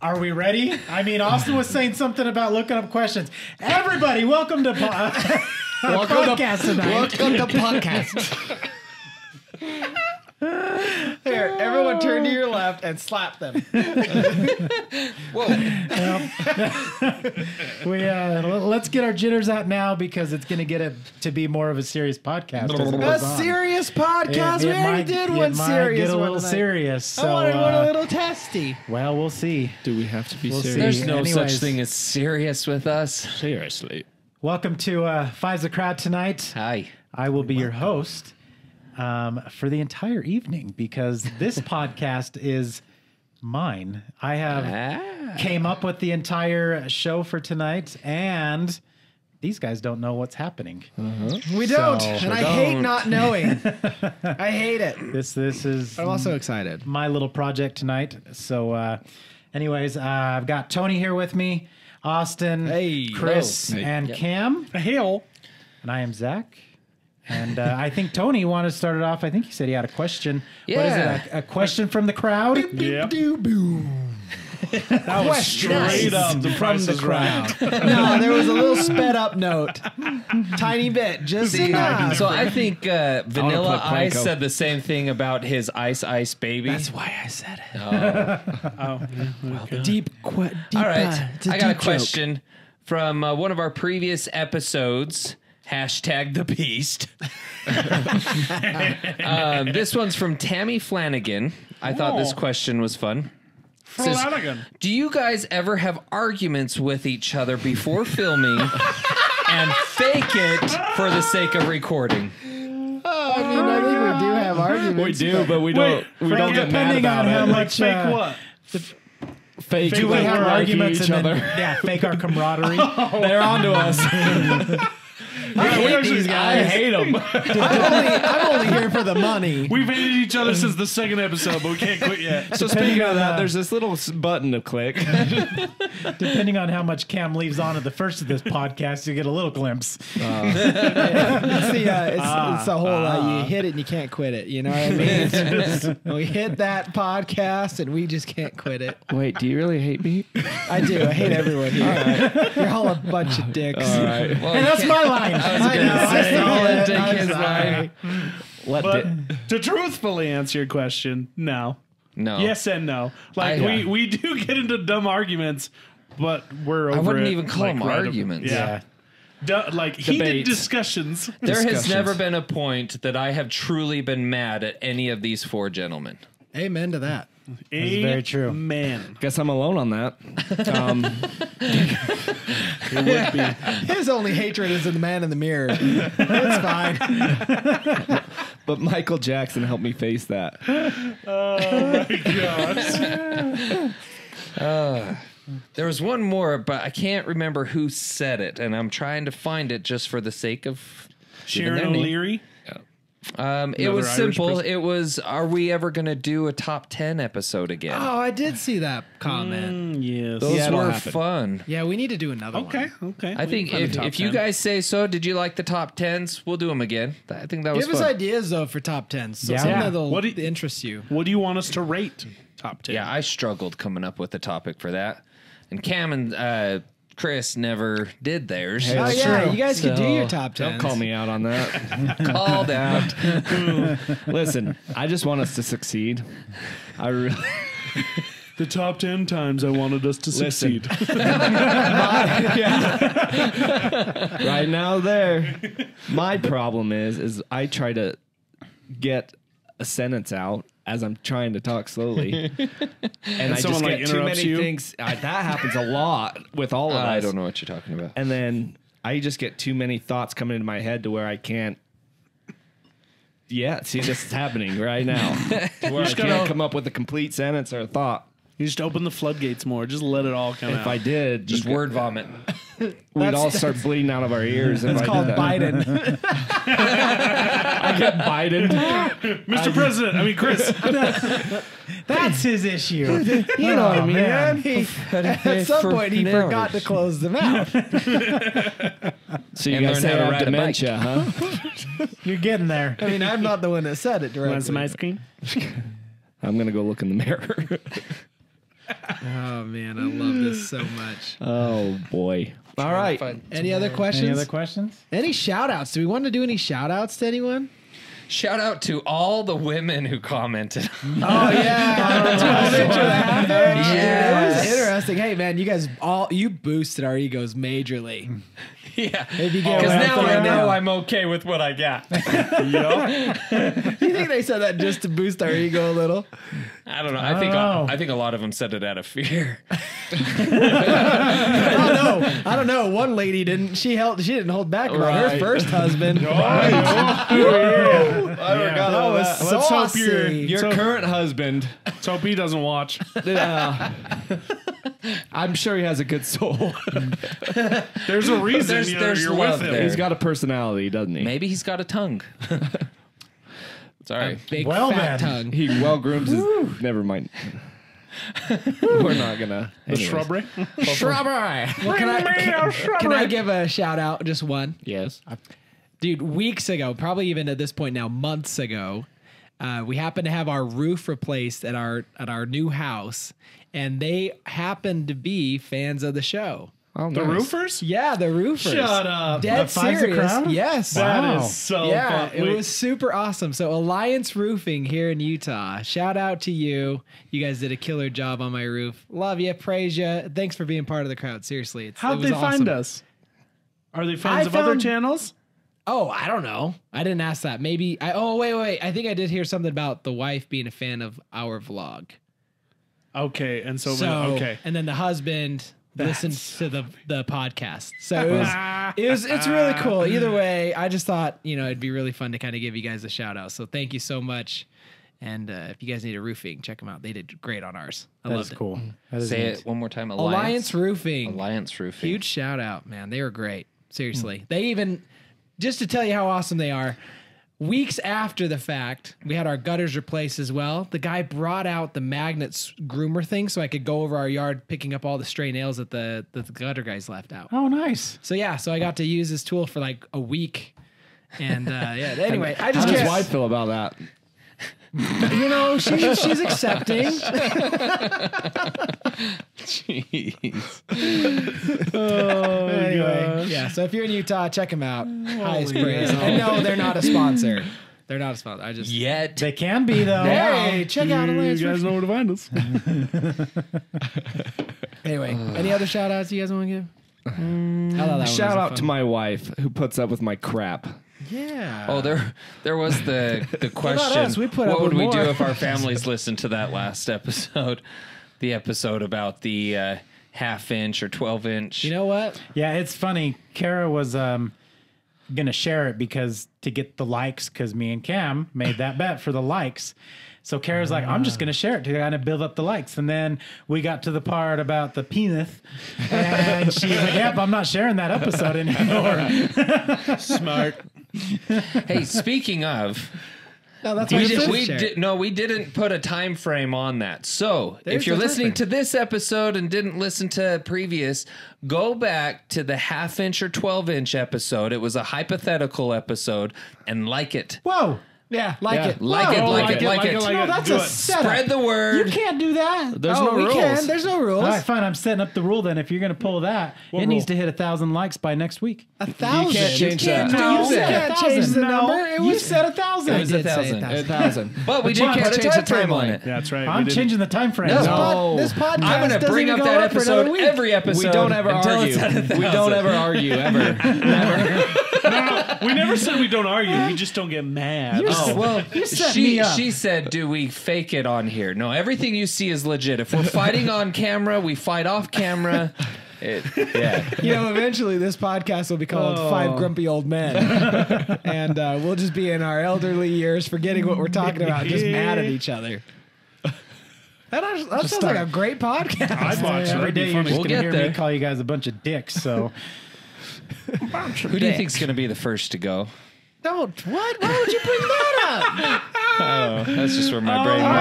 Are we ready? I mean, Austin was saying something about looking up questions. Everybody, welcome to podcast tonight. Welcome to podcast. Here, everyone turn to your left and slap them. Whoa. Let's get our jitters out now because it's going to get it to be more of a serious podcast. A serious podcast? We already did one serious. Get a little serious. So, I wanted one a little testy. Well, we'll see. Do we have to be serious? There's no such thing as serious with us. Seriously. Welcome to Five's the Crowd tonight. Hi. I will be your host for the entire evening because this podcast is mine. I have came up with the entire show for tonight, and these guys don't know what's happening. We don't, and I hate not knowing. I hate it. This is. I'm also excited. My little project tonight. So, anyways, I've got Tony here with me, Austin, Chris, and Cam. Hail. And I am Zach. And I think Tony wanted to start it off. I think he said he had a question. Yeah. What is it? A question from the crowd? Yep. That was Straight up From the crowd. No, there was a little sped up note. Tiny bit. Just enough. So I think Vanilla play Ice Planko. said the same thing about his Ice Baby. That's why I said it. Deep. All right. I got a question from one of our previous episodes. Hashtag the Beast. This one's from Tammy Flanagan. I thought this question was fun. Says, do you guys ever have arguments with each other before filming and fake it for the sake of recording? I think we do have arguments. We do, but we don't. We don't get mad about how it. much Fake what? Fake do we that have we're arguments each and other. then fake our camaraderie. They're onto us. I hate these guys. I hate them. I'm only here for the money. We've hated each other since the second episode, but we can't quit yet. So speaking of that, there's this little button to click. Depending on how much Cam leaves on at the first of this podcast, you get a little glimpse. It's the whole you hit it and you can't quit it. You know what I mean? We hit that podcast and we just can't quit it. Wait, do you really hate me? I do. I hate everyone here. You're all a bunch of dicks. All right. Well, And that's my line. I was going to say, I'm take his sorry. line. But to truthfully answer your question, no. No. Yes and no. Like we do get into dumb arguments, but we're over I wouldn't it, even call them right arguments. Yeah. Like heated discussions. There has never been a point that I have truly been mad at any of these four gentlemen. Amen to that. That's very true. Man. Guess I'm alone on that. It would be. His only hatred is in the man in the mirror. It's fine. But Michael Jackson helped me face that. Oh my gosh. There was one more, but I can't remember who said it, and I'm trying to find it just for the sake of giving Sharon their name. O'Leary. It was Irish simple. person. It was, are we ever going to do a top 10 episode again? Oh, I did see that comment. Yes. Those Yeah, it'll were happen. fun. Yeah, we need to do another one. Okay. I think if you guys say so, did you like the top 10s? We'll do them again. I think that was Give us fun. ideas, though, for top 10s. So Yeah. something Yeah. that'll What do you- interest you. What do you want us to rate? Top 10. Yeah, I struggled coming up with a topic for that. And Cam and Chris never did theirs. Oh, yeah. You guys could do your So, top 10s. Don't call me out on that. Called out. Listen, I just want us to succeed. I really. The top 10 times I wanted us to Listen. succeed. Right now, there. My problem is I try to get a sentence out as I'm trying to talk slowly, and I just someone, like, get too interrupts many you? things. That happens a lot with all of us. I don't know what you're talking about. And then I just get too many thoughts coming into my head to where I can't. Yeah, see, this is happening right now. To where I can't come up with a complete sentence or a thought. You just open the floodgates more. Just let it all come out. If I did, Just word vomit. we'd all start bleeding out of our ears. It's called Biden. I get Biden. Mr. President, I mean, Chris. That's his issue. You know what I mean, man. man? At some point, he forgot to close the mouth. So you And guys learn how to have ride a bike. dementia, huh? You're getting there. I mean, I'm not the one that said it Want some directly. ice cream? I'm going to go look in the mirror. Oh man, I love this so much. Oh boy. All right. Any other questions? Any other questions? Any shout outs? Do we want to do any shout outs to anyone? Shout out to all the women who commented. Oh yeah. Yes. It was interesting. Hey man, you guys you boosted our egos majorly. Yeah. If you get Because what now I'm I saying know now. I'm okay with what I got. You think they said that just to boost our ego a little? I don't know. I think a lot of them said it out of fear. I don't know. One lady didn't. She didn't hold back about her Right. first husband. I forgot That all was that. Let's hope saucy. Your current husband. Let's hope he doesn't watch. I'm sure he has a good soul. There's a reason There's you're love with him. there. He's got a personality, doesn't he? Maybe he's got a tongue. Sorry. Big Well, fat then. tongue. He well grooms his. Never mind. We're not gonna. The anyways. shrubbery. Strawberry. Well, can I give a shout out? Just one. Yes. Dude, weeks ago, probably even at this point now, months ago, we happened to have our roof replaced at our new house, and they happened to be fans of the show. Oh, The nice. roofers? Yeah, the roofers. Shut up. Dead The Pfizer serious. crowd? Yes. That Wow. is so Yeah, fun. it Wait, was super awesome. So Alliance Roofing here in Utah. Shout out to you. You guys did a killer job on my roof. Love you, praise you. Thanks for being part of the crowd. Seriously, it how'd was they find awesome. us? Are they fans I of other found- channels? Oh, I don't know. I didn't ask that. Maybe wait. I think I did hear something about the wife being a fan of our vlog. Okay, and so okay. And then the husband listened to the podcast. So it's really cool. Either way, I just thought, it'd be really fun to kind of give you guys a shout out. So thank you so much. And if you guys need a roofing, check them out. They did great on ours. I That loved is it. cool. That is Say neat. it one more time. Alliance Roofing. Alliance Roofing. Huge shout out, man. They were great. Seriously. They even, just to tell you how awesome they are, weeks after the fact, we had our gutters replaced as well. The guy brought out the magnets groomer thing so I could go over our yard picking up all the stray nails that the gutter guys left out. Oh, nice. So yeah, so I got to use this tool for like a week. And anyway, I How just does can't, wife feel about that? she's accepting. Anyway, yeah. So if you're in Utah, check them out. Highest praise. And no, they're not a sponsor. They're not a sponsor. I just Yet. They can be, though. hey, check out You Alliance guys know where to find us. Anyway, any other shout outs you guys want to give? I thought that one Shout was out fun. to my wife who puts up with my crap. Yeah. Oh, there was the question. us? We put up what would with we do more. if our families listened to that last episode? The episode about the half-inch or 12-inch. You know what? Yeah, it's funny. Kara was going to share it because to get the likes, because me and Cam made that bet for the likes. So Kara's like, I'm just going to share it to kind of build up the likes. And then we got to the part about the penis. And she's like, yep, I'm not sharing that episode anymore. Smart. Hey, speaking of, No, that's we didn't put a time frame on that. So There's if you're the time listening frame. to this episode and didn't listen to previous, go back to the half-inch or 12-inch episode. It was a hypothetical episode, and like it. Whoa. Yeah, like Yeah. it. Like it, Whoa, like it. No, that's Do a it. setup. Spread the word. You can't do that. There's no we rules. can. There's no rules. All right, fine. I'm setting up the rule then. If you're going to pull that, it needs to hit 1,000 likes by next week. 1,000. You can't change that. You can't change the 1,000. number. No, It you was said 1,000. It was did say 1,000. 1,000. 1,000. But we did But put a put a time time frame frame on on it. Yeah, that's right. I'm We didn't- changing the time frame. No. This podcast I'm going to doesn't bring even up go that up for another episode week. every episode. We don't ever until argue. it's at 1,000. We don't ever argue, ever. Never. No, we never said we don't argue. We just don't get mad. Oh, well, You set me up. she said, do we fake it on here? No, everything you see is legit. If we're fighting on camera, we fight off camera. Yeah. Eventually this podcast will be called Five Grumpy Old Men. And we'll just be in our elderly years forgetting what we're talking about, just mad at each other. That sounds like a great podcast. I'd watch it. Every That'd be day you're funny. just We'll going to get hear there. me call you guys a bunch of dicks. So Who do you think's going to be the first to go? Don't. What? Why would you bring that up? Oh, that's just where my brain went.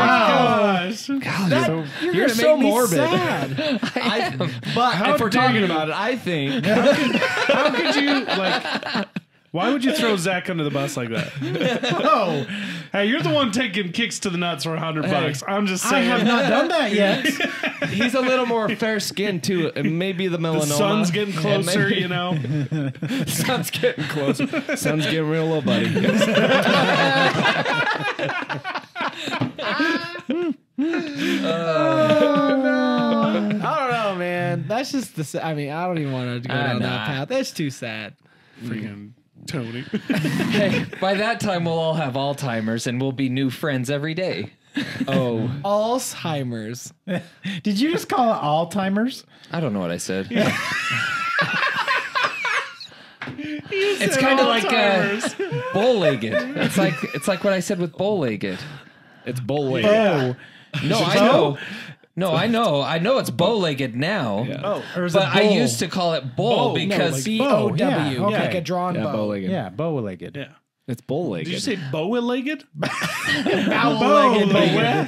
Gosh. You're You're gonna so make me morbid. sad. But if we're talking about it, I think How could you like? Why would you throw Zach under the bus like that? Oh, Hey, you're the one taking kicks to the nuts for $100. I'm just I saying. have not done that yet. He's a little more fair skinned too. And maybe the melanoma. The sun's getting closer, maybe- you know. Sun's getting closer. Sun's getting real low, buddy. I don't know, man. That's just the. I mean, I don't even want to go down that path. That's too sad. Freaking Tony. Hey, by that time, we'll all have Alzheimer's and we'll be new friends every day. Oh, Alzheimer's. Did you just call it Alzheimer's? I don't know what I said. It's kind of like bow-legged. It's like what I said with bow-legged. it's bull-legged. Oh, No, I know. No, I know it's bow-legged now. Oh, or is But it I bull? used to call it bull Bow, because B-O-W. yeah, okay. Like a drawn Yeah, bow. bow-legged. Yeah, bow-legged. yeah. It's bull-legged. Did you say bow-legged? Bow-legged.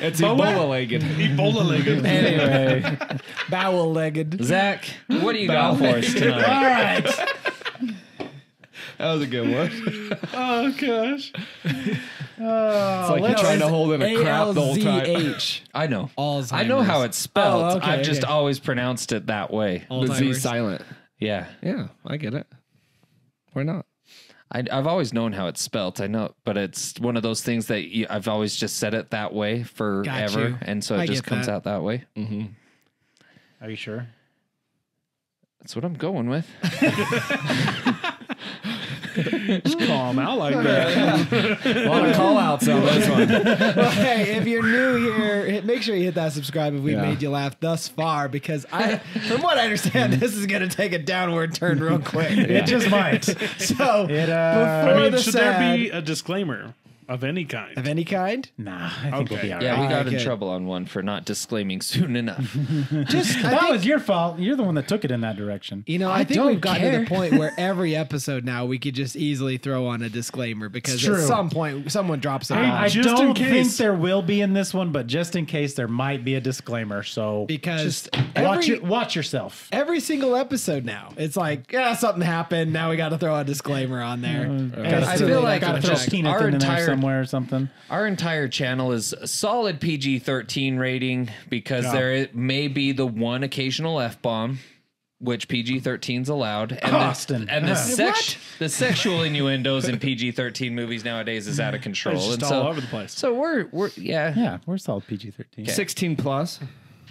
It's Ebola-legged. Ebola-legged. anyway, Bow-legged. Zach, what do you got for us All tonight? right. That was a good one. Oh, gosh. It's like you're trying to hold in a crap the whole time. ALZH. I know. Alzheimer's. I know how it's spelled. Oh, okay, I've just okay. always pronounced it that way. The Z Alzheimer's. silent. Yeah. Yeah, I get it. Why not? I've always known how it's spelt. I know, but it's one of those things that I've always just said it that way forever, you. and so I it just get comes that. out that way. Are you sure? That's what I'm going with. Just call him out like that. A lot of call outs on this one. Well, hey, if you're new here, make sure you hit that subscribe if we Yeah. made you laugh thus far, because from what I understand, this is going to take a downward turn real quick. It just might. So, It, before I mean, the should sad, there be a disclaimer of any kind? of any kind? Nah, I think we'll Okay. be all right. Yeah, we got in Okay. trouble on one for not disclaiming soon enough. That was your fault. You're the one that took it in that direction. You know, I think we've gotten to the point where every episode now we could just easily throw on a disclaimer because It's at true. some point someone drops it. I Just in don't case. think there will be in this one, but just in case, there might be a disclaimer. So Because watch yourself. every single episode now, it's like, yeah, something happened. Now we got to throw a disclaimer on there. Gotta I throw- feel like gotta throw just peanut our in there entire- somewhere or something. Our entire channel is a solid PG-13 rating because there may be the one occasional F-bomb, which PG-13's allowed. And Austin. the sexual innuendos in PG-13 movies nowadays is out of control. It's just And all over the place. So we're Yeah, we're solid PG-13. 16 plus.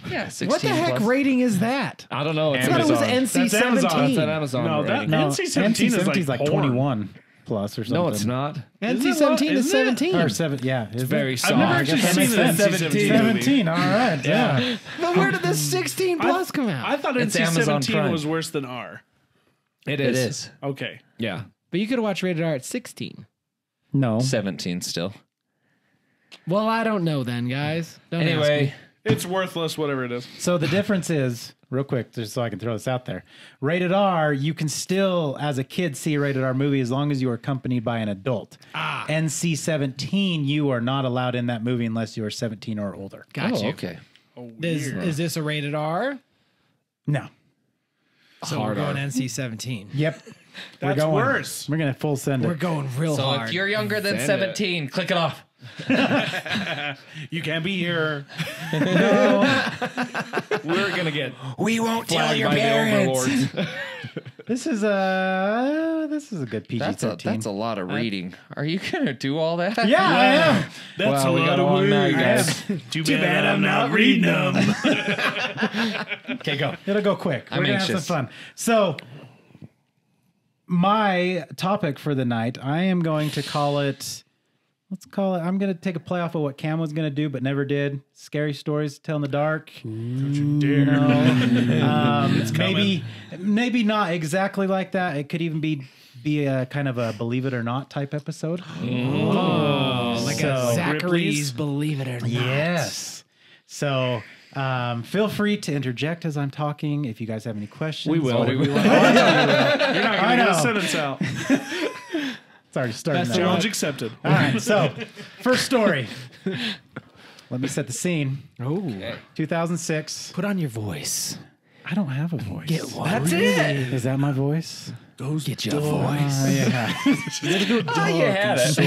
16 What the heck plus. rating is that? I don't know. It's I thought it was Amazon. NC-17. That's Amazon. It's an Amazon No, that rating. No, NC-17 is NC-17 is like like porn. 21 plus or something. No, it's not. NC-17 is Isn't it? 17. Or 7, yeah. It's Very I've soft. never actually that seen makes an sense. NC-17 17. All right. Yeah. But where did this 16 plus come out? I thought It's Amazon NC-17 Prime. was worse than R. It It is. is. Okay. Yeah. But you could have watched Rated R at 16. No. 17 still. Well, I don't know then, guys. Don't ask me. Anyway, It's worthless, whatever it is. So the difference is, real quick, just so I can throw this out there. Rated R, you can still, as a kid, see a rated R movie as long as you are accompanied by an adult. NC-17, you are not allowed in that movie unless you are 17 or older. Got you. okay. Is this a Rated R? No. So we're going NC-17. Yep. That's going, worse. We're going to full send We're it. going real So hard. if you're younger than Send it. 17, click it off. You can't be here. We're going to get we won't tell flagged your by the parents. overlords. This is a good PG-13. That's a lot of reading. Are you gonna do all that? Yeah, I am. That's Wow, a we lot got of one now, you words. guys. Too bad I'm not reading them. Okay, go. It'll go quick. We're I'm going to have some anxious. fun. So, my topic for the night, I am going to call it, I'm going to take a play off of what Cam was going to do, but never did. Scary stories to tell in the dark. You know, maybe not exactly like that. It could even be a kind of a believe it or not type episode. Like So- a Zachary's Ripley's? Believe It or Not. Yes. So feel free to interject as I'm talking. If you guys have any questions, We will. You're not going I to get know. a sentence out. It's already starting. now. Challenge accepted. All right. So first story. Let me set the scene. Oh. 2006. Put on your voice. I don't have a voice. That's it. Is that my voice? Get your voice. Yeah. Oh, you had it.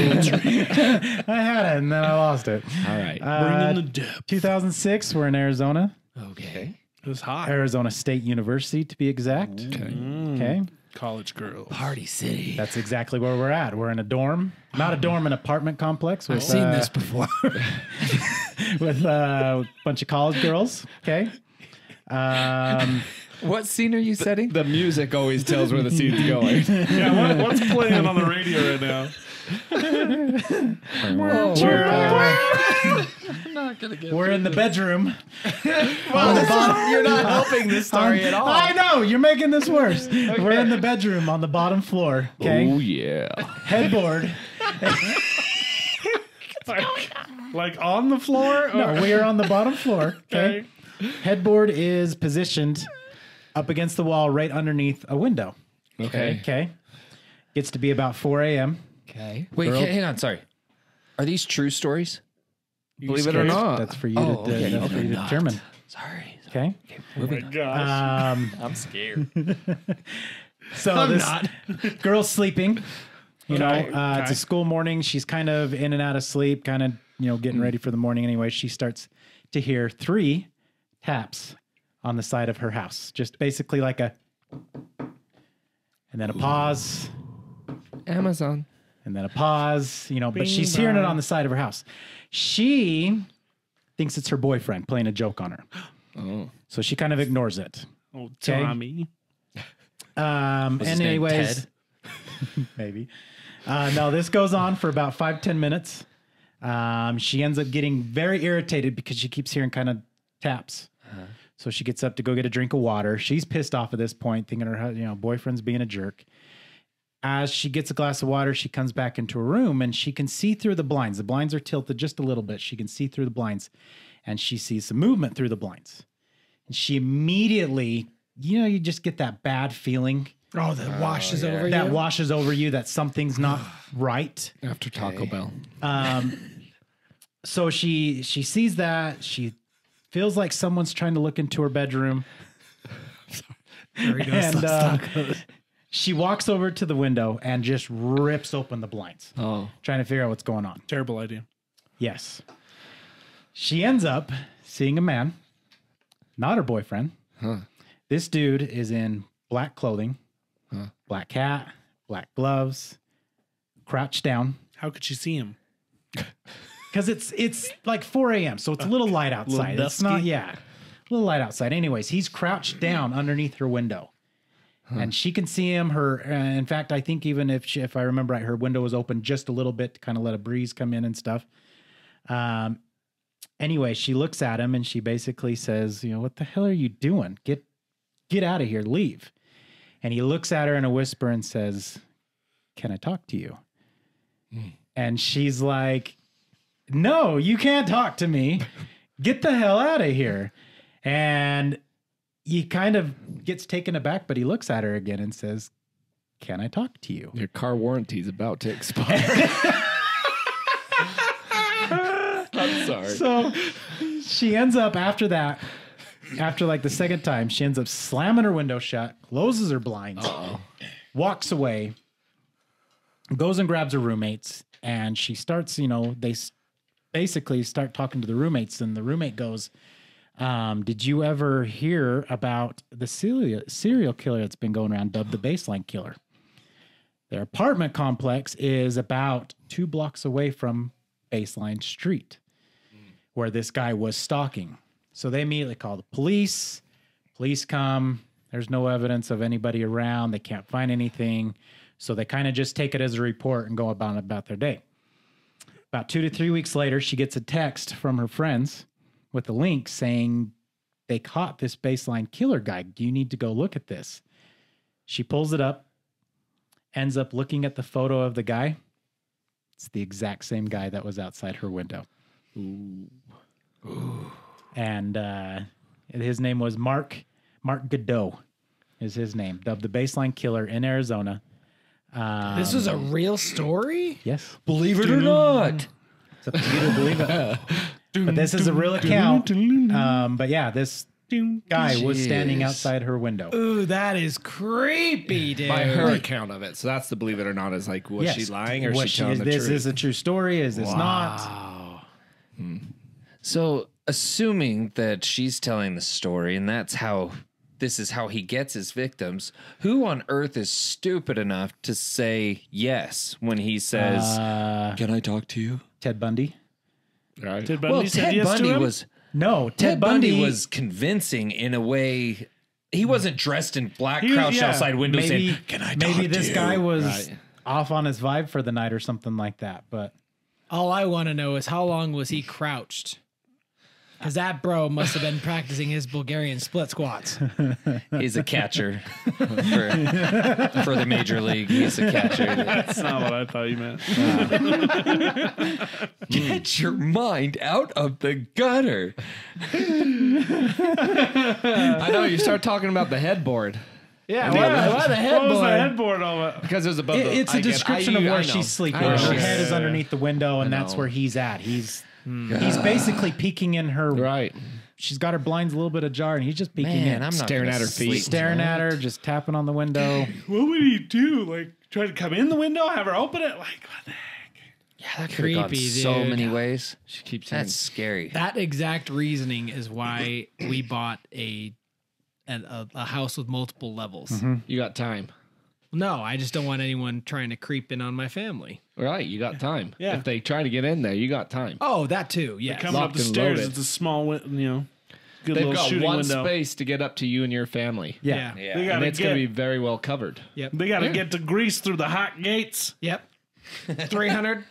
I had it and then I lost it. All right. Bring in the depth. 2006, we're in Arizona. Okay. It was hot. Arizona State University, to be exact. Okay. College girls. Party City. That's exactly where we're at. We're in a dorm. Not a dorm, an apartment complex. With, I've seen this before. with a bunch of college girls. Okay. What scene are you setting? The music always tells where the scene's going. Yeah, what's playing on the radio right now? We're in the bedroom. You're not helping this story at all. I know. You're making this worse. We're in the bedroom on the bottom floor. Okay. Oh, yeah. Headboard. Like on the floor? No, we are on the bottom floor. Okay. Okay. Headboard is positioned up against the wall right underneath a window. Okay. Okay. Gets to be about 4 a.m. Okay. Wait, hang on. Sorry. Are these true stories? Believe it or not. That's for you, Oh, to, okay. that's for you to determine. Sorry. Okay. Oh my gosh. I'm scared. So this girl's sleeping. You know, Okay, it's a school morning. She's kind of in and out of sleep, kind of, getting ready for the morning anyway. She starts to hear 3 taps on the side of her house. Just basically like a, and then a pause, Amazon. and then a pause, but she's hearing it on the side of her house. She thinks it's her boyfriend playing a joke on her. Oh. So she kind of ignores it. Oh, Tommy. And his name anyways, Ted? maybe. No, this goes on for about 5-10 minutes. She ends up getting very irritated because she keeps hearing kind of taps. So she gets up to go get a drink of water. She's pissed off at this point, thinking her boyfriend's being a jerk. As she gets a glass of water, she comes back into her room and she can see through the blinds. The blinds are tilted just a little bit. She can see through the blinds and she sees some movement through the blinds. And she immediately, you just get that bad feeling. Oh, that washes over you. That washes over you that something's not right. After Taco Bell. So she sees that. She feels like someone's trying to look into her bedroom. And she walks over to the window and just rips open the blinds, trying to figure out what's going on. Terrible idea. Yes. She ends up seeing a man, not her boyfriend. This dude is in black clothing, black hat, black gloves, crouched down. How could she see him? Because it's like 4 a.m., so it's a little light outside. It's not, a little light outside. Anyways, he's crouched down underneath her window. And she can see him. In fact, I think even if I remember right, her window was open just a little bit to kind of let a breeze come in and stuff. Anyway, she looks at him and she basically says, what the hell are you doing? Get out of here, leave. And he looks at her in a whisper and says, can I talk to you? And she's like, no, you can't talk to me. Get the hell out of here. And he kind of gets taken aback, but he looks at her again and says, can I talk to you? Your car warranty's about to expire. I'm sorry. So she ends up after like the second time, she ends up slamming her window shut, closes her blinds, walks away, goes and grabs her roommates, and she starts, they basically start talking to the roommates, and the roommate goes, did you ever hear about the serial killer that's been going around, dubbed the Baseline Killer? Their apartment complex is about 2 blocks away from Baseline Street, where this guy was stalking. So they immediately call the police. Police come. There's no evidence of anybody around. They can't find anything. So they kind of just take it as a report and go about their day. About 2 to 3 weeks later, she gets a text from her friends with a link saying they caught this Baseline Killer guy. Do you need to go look at this? She pulls it up, ends up looking at the photo of the guy. It's the exact same guy that was outside her window. Ooh. And his name was Mark Godot is his name, dubbed the Baseline Killer in Arizona. This was a real story? Yes. Believe it or not. It's up to you to believe it. But this is a real account. But yeah, this guy was standing outside her window. Ooh, that is creepy, dude. By her account of it. So that's the believe it or not is like, was she lying or was she telling the truth? Is this a true story? Is this not? So, assuming that she's telling the story and this is how he gets his victims, who on earth is stupid enough to say yes when he says, "Can I talk to you?" Ted Bundy. Right. Ted Bundy said yes Bundy to him? was No, Ted Bundy was convincing in a way. He wasn't dressed in black, crouched outside windows saying, "Can I talk to you?" Maybe this guy was off on his vibe for the night or something like that. But all I want to know is how long was he crouched? Because that bro must have been practicing his Bulgarian split squats. He's a catcher for the major league. He's a catcher. That's not what I thought you meant. Get your mind out of the gutter. I know, you start talking about the headboard. Yeah, why the headboard? What was the headboard all about? Because it was above it's a description of where she's sleeping. Her head is underneath the window, and that's where he's at. He's basically peeking in her. Right. She's got her blinds a little bit ajar, and he's just peeking in. I'm not staring at her feet. Staring at her, just tapping on the window. What would he do? Like, try to come in the window, have her open it? Like, what the heck? Yeah, that could have gone so dude. many ways. She keeps That's scary. That exact reasoning is why we bought a house with multiple levels. You got time. No, I just don't want anyone trying to creep in on my family. Right, you got time. Yeah. If they try to get in there, you got time. Oh, that too. Yeah. Coming up the and stairs, loaded. it's a small, good They've little got shooting one window. space to get up to you and your family. Yeah. They And gotta it's going to be very well covered. Yep. They got to get to Greece through the hot gates. Yep. 300,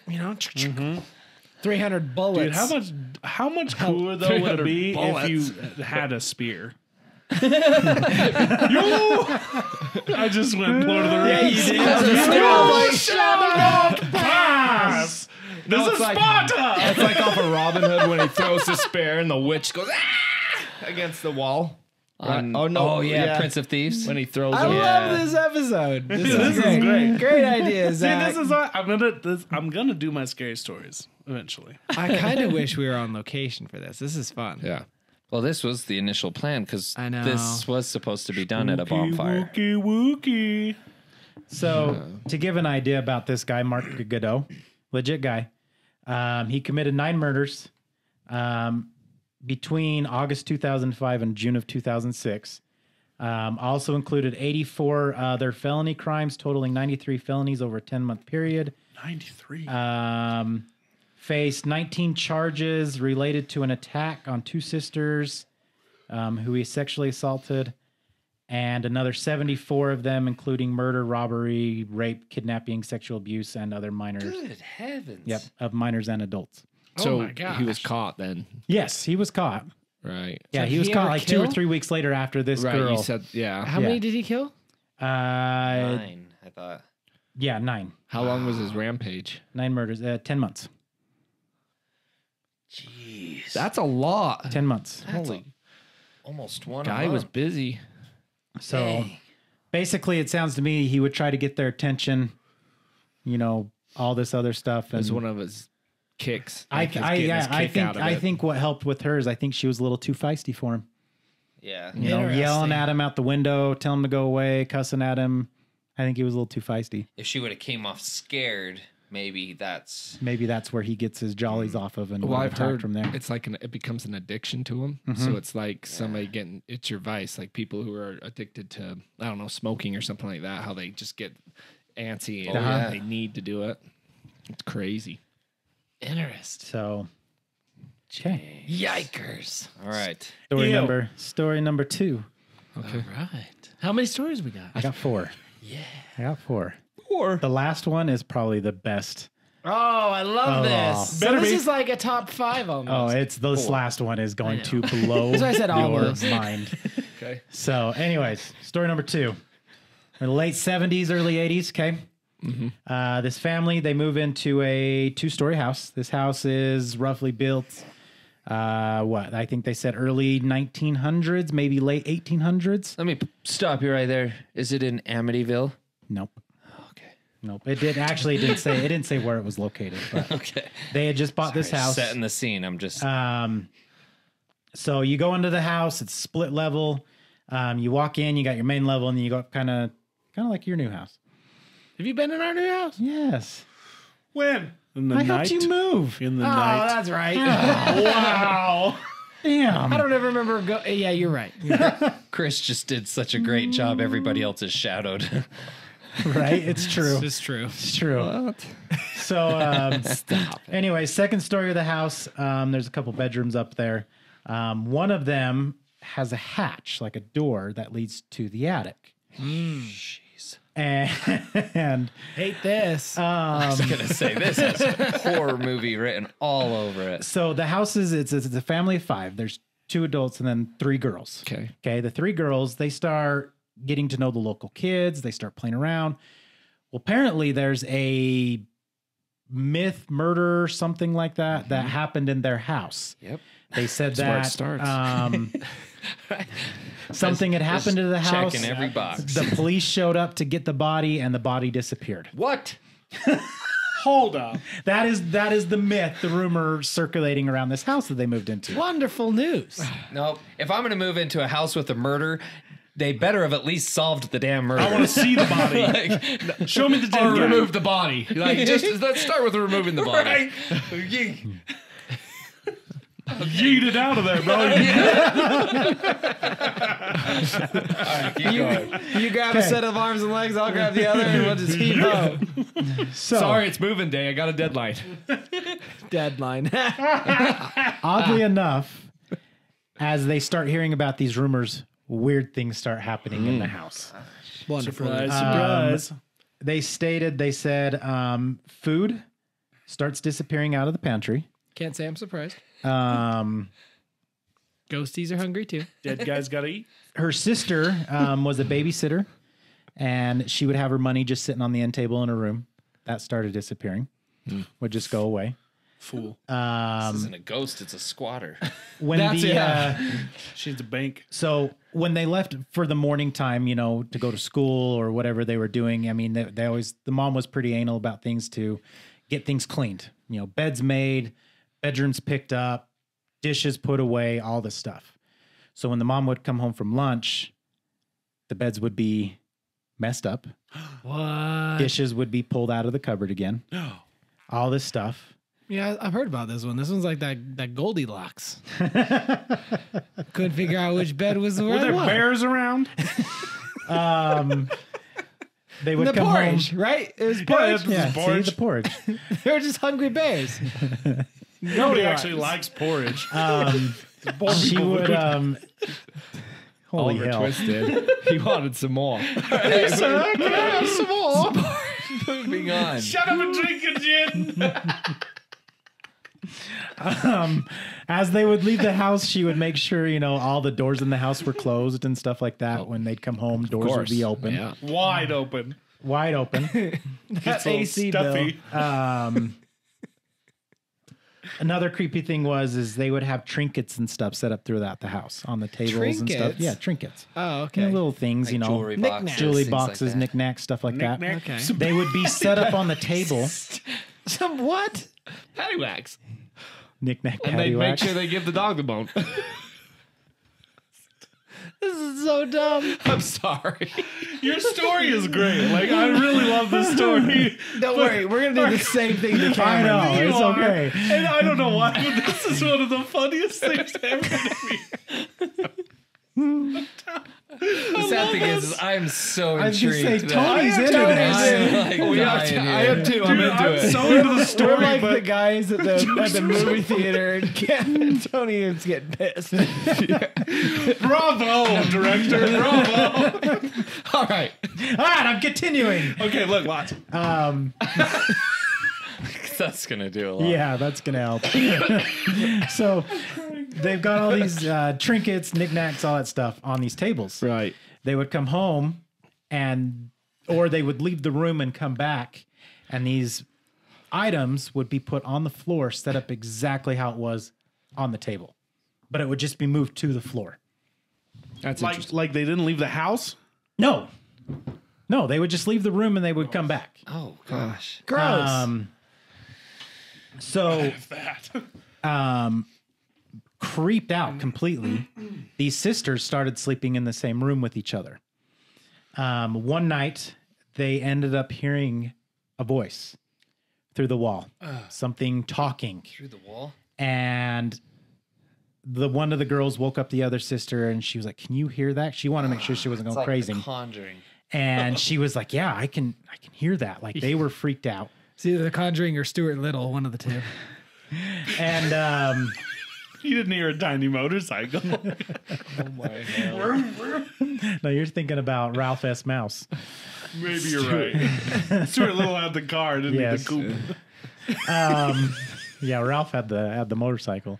300 bullets. Dude, how much cooler though would it be if you had a spear? I just went Lord of the Rings. Yeah, you did. Pass. This is Sparta. It's like off of Robin Hood when he throws the spear and the witch goes against the wall. Oh yeah, Prince of Thieves. When he throws I it. love this episode. This This is great. Great idea, See, Zach. this is I'm gonna do my scary stories eventually. I kind of wish we were on location for this. This is fun. Yeah. Well, this was the initial plan because I know. this was supposed to be done at a bonfire. Wookie. So to give an idea about this guy, Mark Godot, legit guy, he committed 9 murders between August 2005 and June of 2006. Also included 84 other felony crimes, totaling 93 felonies over a 10-month period. 93. Faced 19 charges related to an attack on 2 sisters who he sexually assaulted, and another 74 of them, including murder, robbery, rape, kidnapping, sexual abuse, and other minors. Good heavens. Yep, of minors and adults. So my gosh. he was caught then. Yes, he was caught. Right. Yeah, So he was he caught ever like 2 or kill? 3 weeks later after this Right. girl. You said, yeah. How Yeah. many did he kill? 9, I thought. Yeah, 9. How long was his rampage? 9 murders, 10 months. Jeez. That's a lot. 10 months. Holy. Almost one. Guy was busy. So basically, it sounds to me he would try to get their attention, all this other stuff. It was And one of his kicks. I think think what helped with her is I think she was a little too feisty for him. Yeah. Yelling Interesting. at him out the window, telling him to go away, cussing at him. I think he was a little too feisty. If she would have came off scared, maybe that's. Maybe that's where he gets his jollies off of, and Well, I've attack heard from there. it's like it becomes an addiction to him. So it's like somebody getting it's your vice, like people who are addicted to smoking or something like that. How they just get antsy and yeah. they need to do it. It's crazy. Interesting. So, okay. Yikers. All right. Story number 2. Okay. All right. How many stories we got? I got 4. Yeah, I got 4. The last one is probably the best. Oh, I love this. So Better this be. is like a top 5 almost. Oh, this last one is going to blow That's why I said your almost. mind. Okay. So, anyways, story number 2. In the late 70s, early 80s, okay? This family, they move into a 2-story house. This house is roughly built, I think they said early 1900s, maybe late 1800s. Let me stop you right there. Is it in Amityville? Nope. Okay. Nope. It didn't say where it was located, but Okay. they had just bought this house. Setting the scene. I'm just. So you go into the house. It's split level. You walk in. You got your main level, and then you go up kind of like your new house. Have you been in our new house? Yes. When? In the I night? helped you move. In the Oh, night. that's right. Wow. Damn. I don't ever remember. Yeah, you're right. Chris just did such a great job. Everybody else is shadowed. Right? It's true. It's true. It's true. So, anyway, second story of the house. There's a couple bedrooms up there. One of them has a hatch, like a door that leads to the attic. Jeez. And Hate this. I was gonna say this has horror movie written all over it. so the house is it's a family of 5. There's 2 adults and then 3 girls. Okay. The 3 girls, they start getting to know the local kids. They start playing around. Well, apparently there's a myth, murder, something like that that happened in their house. Yep. They said That's where it that something had happened to the house. Checking every box. The police showed up to get the body, and the body disappeared. What? Hold up. That is the myth, the rumor circulating around this house that they moved into. Wonderful news. No. If I'm gonna move into a house with a murder, they better have at least solved the damn murder. I want to see the body. Show me the dead guy. Remove the body. Like, just let's start with removing the body. Right? Yeet it out of there, bro. All right, keep going. You grab a set of arms and legs, I'll grab the other, and we'll just heave up. So, Sorry, it's moving day. I got a deadline. Deadline. oddly enough, as they start hearing about these rumors, weird things start happening in the house. Wonderful. Surprise. They said food starts disappearing out of the pantry. Can't say I'm surprised. Um, Ghosties are hungry too. Dead guys gotta eat. her sister was a babysitter, and she would have her money just sitting on the end table in her room. That started disappearing. Would just go away. Fool. This isn't a ghost, it's a squatter. When She's a bank. So when they left for the morning time, to go to school or whatever they were doing, I mean, the mom was pretty anal about things to get things cleaned. Beds made, bedrooms picked up, dishes put away, all this stuff. So when the mom would come home from lunch, the beds would be messed up. What? Dishes would be pulled out of the cupboard again. All this stuff. Yeah, I've heard about this one. This one's like that Goldilocks. Couldn't figure out which bed was the Were right there one. bears around? They would The come porridge, home. right? It was Yeah, porridge. it was Yeah, porridge. see, the porridge. They were just hungry bears. Nobody actually likes porridge. Poor She people would. Holy Oliver hell! Twist did. He wanted some more. Some more. Moving on. Shut up and drink a gin. As they would leave the house, she would make sure all the doors in the house were closed and stuff like that. When they'd come home, doors would be open, Yeah. Wide open. wide open. That So AC stuffy. bill. Another creepy thing is they would have trinkets and stuff set up throughout the house on the tables and stuff. Trinkets? Yeah, trinkets. Oh, okay. Little things, Like jewelry boxes. Knickknacks. jewelry things like boxes, that. knickknacks, stuff like that. Knick-knack. Okay. They would be set up on the table. Some what? Paddywhacks. Knick-knack, And they make paddywhack. sure they give the dog the bone. This is so dumb. I'm sorry. Your story is great. Like, I really love this story. Don't worry, we're gonna do the same thing to I Cameron. know, You it's are. okay. And I don't know why, but this is one of the funniest things ever to me. The sad thing is I'm so I was gonna say, intrigued. Tony's into I'm this. like dying I here. am too. I'm Dude, into I'm it. so into the We're story, like the but guys at the movie theater, and Cam and Tony is getting pissed. bravo, director, bravo. All right. All right, I'm continuing. Okay, look, watch. That's gonna do a lot. Yeah, that's gonna help. So they've got all these trinkets, knickknacks, all that stuff on these tables. Right. They would come home or they would leave the room and come back, and these items would be put on the floor, set up exactly how it was on the table, but it would just be moved to the floor. That's Like they didn't leave the house? No, they would just leave the room and they would come back. Oh gosh. Gross. So That. creeped out completely, these sisters started sleeping in the same room with each other. One night, they ended up hearing a voice through the wall, something talking. Through the wall? And one of the girls woke up the other sister, and she was like, "Can you hear that?" She wanted to make sure she wasn't going crazy. The Conjuring. And she was like, "Yeah, I can hear that." Like, they were freaked out. It's either The Conjuring or Stuart Little, one of the two. And you didn't hear a tiny motorcycle. Oh my God. no, you're thinking about Ralph S. Mouse. Maybe you're right. Stuart Little had the car, didn't he? The coupe. Yeah, Ralph had the motorcycle.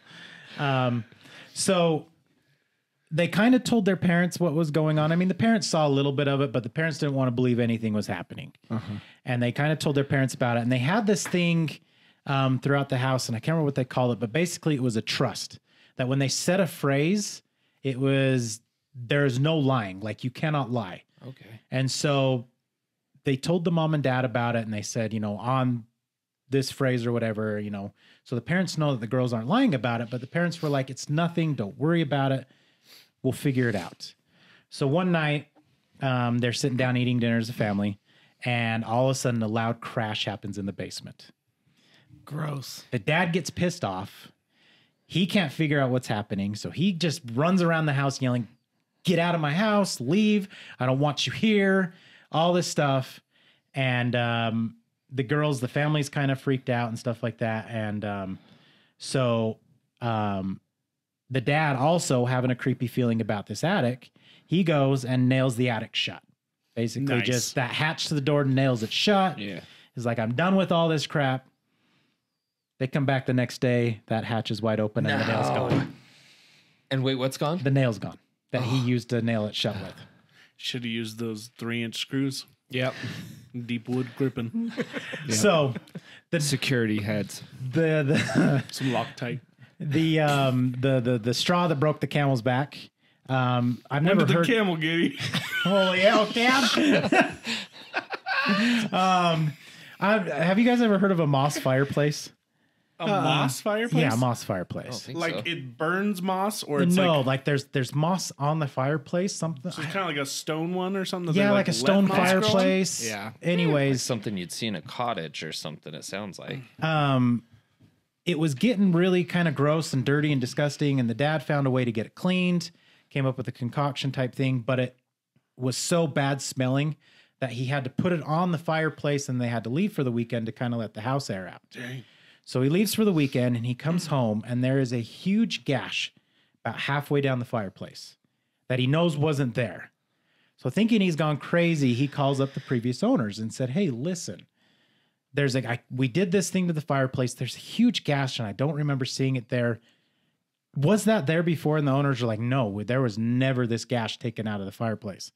So they kind of told their parents what was going on. I mean, the parents saw a little bit of it, but the parents didn't want to believe anything was happening. And they kind of told their parents about it. And they had this thing throughout the house, and I can't remember what they called it, but basically it was a trust that when they said a phrase, it was, there's no lying. Like, you cannot lie. Okay. And so they told the mom and dad about it, and they said, on this phrase or whatever, so the parents know that the girls aren't lying about it, but the parents were like, it's nothing. Don't worry about it. We'll figure it out. So one night, they're sitting down eating dinner as a family, and all of a sudden a loud crash happens in the basement. Gross. The dad gets pissed off. He can't figure out what's happening. So he just runs around the house yelling, "Get out of my house, leave. I don't want you here," all this stuff. And the girls, the family's kind of freaked out and stuff like that. And so the dad, also having a creepy feeling about this attic, he goes and nails the attic shut. Basically, just that hatch to the door, nails it shut. Yeah. He's like, "I'm done with all this crap." They come back the next day, that hatch is wide open and the nail's gone. And wait, what's gone? The nail's gone that he used to nail it shut with. Should have used those 3-inch screws. Yep. Deep wood gripping. So The security heads. Some Loctite. The straw that broke the camel's back. I've When never did heard. the camel get you? Holy hell, Cam! Have you guys ever heard of a moss fireplace? A moss fireplace? Yeah, a moss I fireplace. don't think Like so. it burns moss, or it's No, like there's moss on the fireplace. Something. so it's kind of like a stone one or something. that Yeah, they, like a let stone moss grow on? fireplace. Yeah. Anyways, Something you'd see in a cottage or something, it sounds like. it was getting really kind of gross and dirty and disgusting, and the dad found a way to get it cleaned, came up with a concoction type thing, but it was so bad smelling that he had to put it on the fireplace, and they had to leave for the weekend to kind of let the house air out. Dang. So he leaves for the weekend, and he comes home, and there is a huge gash about halfway down the fireplace that he knows wasn't there. So thinking he's gone crazy, he calls up the previous owners and said, "Hey, listen, there's we did this thing to the fireplace. There's a huge gash, and I don't remember seeing it there. Was that there before?" And the owners are like, "No, there was never this gash taken out of the fireplace."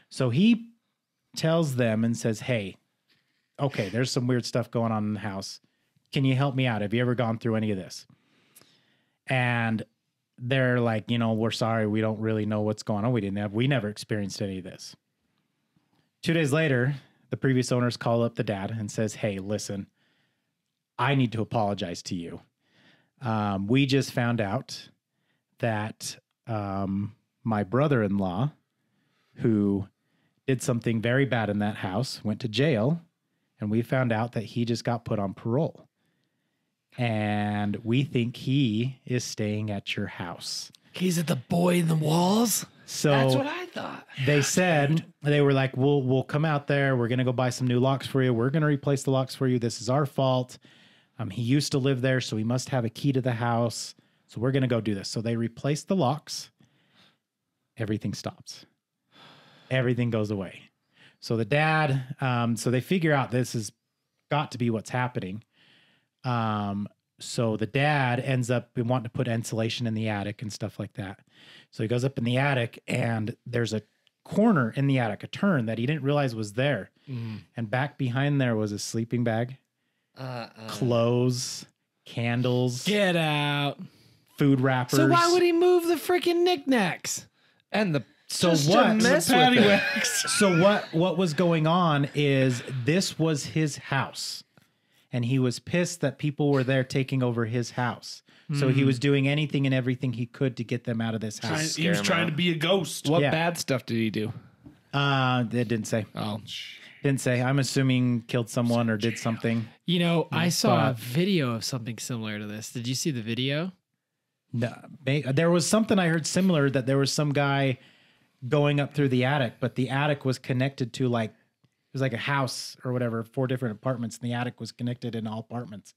So he tells them and says, "Hey, okay, there's some weird stuff going on in the house. Can you help me out? Have you ever gone through any of this?" And they're like, "We're sorry. We don't really know what's going on. We never experienced any of this." 2 days later, the previous owners call up the dad and says, "Hey, listen, I need to apologize to you. We just found out that my brother-in-law, who did something very bad in that house, went to jail, and we found out that he just got put on parole. And we think he is staying at your house." He's at the boy in the walls. So That's what I thought. they said, they were like, we'll come out there. We're going to go buy some new locks for you. We're going to replace the locks for you. This is our fault. He used to live there, so he must have a key to the house. So we're going to go do this. So they replace the locks. Everything stops. Everything goes away. So the dad, so they figure out this has got to be what's happening. So the dad ends up wanting to put insulation in the attic and stuff like that. So he goes up in the attic, and there's a corner in the attic, a turn that he didn't realize was there. And back behind there was a sleeping bag, clothes, candles, Get out. food wrappers. So why would he move the freaking knickknacks? And the So just what? to mess Patty with it. wax. So what was going on is this was his house. and he was pissed that people were there taking over his house. So he was doing anything and everything he could to get them out of this house. He was trying to be a ghost. What bad stuff did he do? It didn't say. Oh, Didn't say. I'm assuming killed someone or did something. You know, I saw a video of something similar to this. Did you see the video? No, there was something I heard similar, that there was some guy going up through the attic, but the attic was connected to it was like a house or whatever, 4 different apartments, and the attic was connected in all apartments.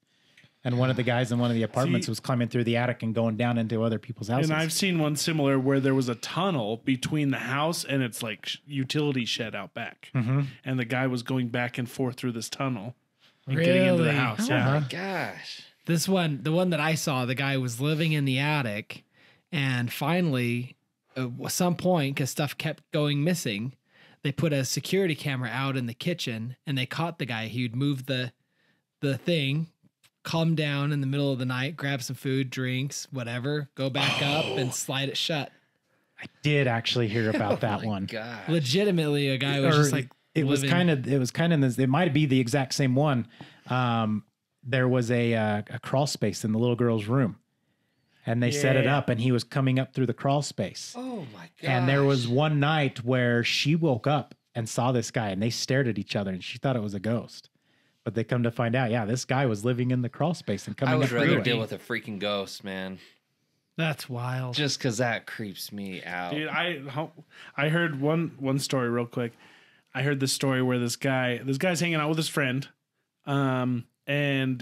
And one of the guys in one of the apartments was climbing through the attic and going down into other people's houses. And I've seen one similar where there was a tunnel between the house and its like utility shed out back. And the guy was going back and forth through this tunnel and getting into the Really? house. Oh Yeah. my gosh. This one, the one that I saw, the guy was living in the attic, and finally, at some point, because stuff kept going missing, they put a security camera out in the kitchen, and they caught the guy. He would move the thing, calm down in the middle of the night, grab some food, drinks, whatever, go back up and slide it shut. I did actually hear about that one. God. Legitimately, a guy was just like it was kind of in this. It might be the exact same one. There was a crawl space in the little girl's room, and they set it up, and he was coming up through the crawl space. Oh my god. And there was one night where she woke up and saw this guy, and they stared at each other, and she thought it was a ghost. But they come to find out, this guy was living in the crawl space and coming I up would through rather it. deal with a freaking ghost, man. That's wild. Just because that creeps me out. Dude, I heard one story real quick. I heard this story where this guy's hanging out with his friend, and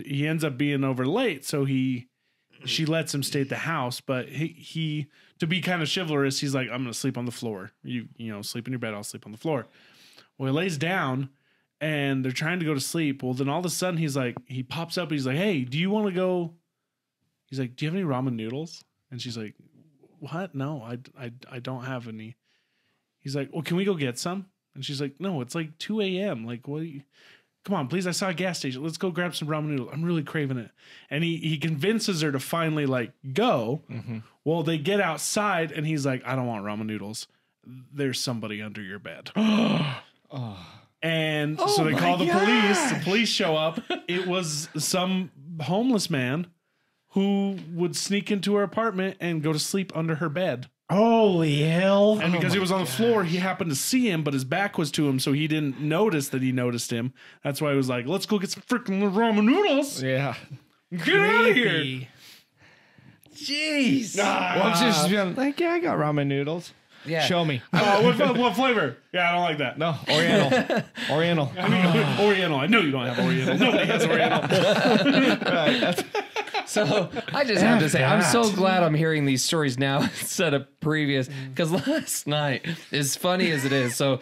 he ends up being over late, so she lets him stay at the house, but he to be kind of chivalrous, he's like, I'm gonna sleep on the floor. You sleep in your bed, I'll sleep on the floor. Well, he lays down and they're trying to go to sleep. Well, then all of a sudden he pops up, he's like, hey, do you want to go? He's like, do you have any ramen noodles? And she's like, what? No, I don't have any. He's like, well, can we go get some? And she's like, no, it's like 2 a.m. Like, what? Come on, please. I saw a gas station. Let's go grab some ramen noodles. I'm really craving it. And he convinces her to finally go. Mm-hmm. Well, they get outside and he's like, I don't want ramen noodles. There's somebody under your bed. And so they call the police. The police show up. It was some homeless man who would sneak into her apartment and go to sleep under her bed. Holy hell. And because he was on the floor, he happened to see him, but his back was to him, so he didn't notice that he noticed him. That's why he was like, let's go get some freaking ramen noodles. yeah. Get out of here. Jeez. Well, just being like, yeah, I got ramen noodles. Yeah. Show me. What flavor? Yeah, I don't like that. No, Oriental. Oriental. I mean, Oriental. I know you don't have Oriental. Nobody has Oriental. So I just have to say, I'm so glad I'm hearing these stories now instead of previous, because last night, as funny as it is, so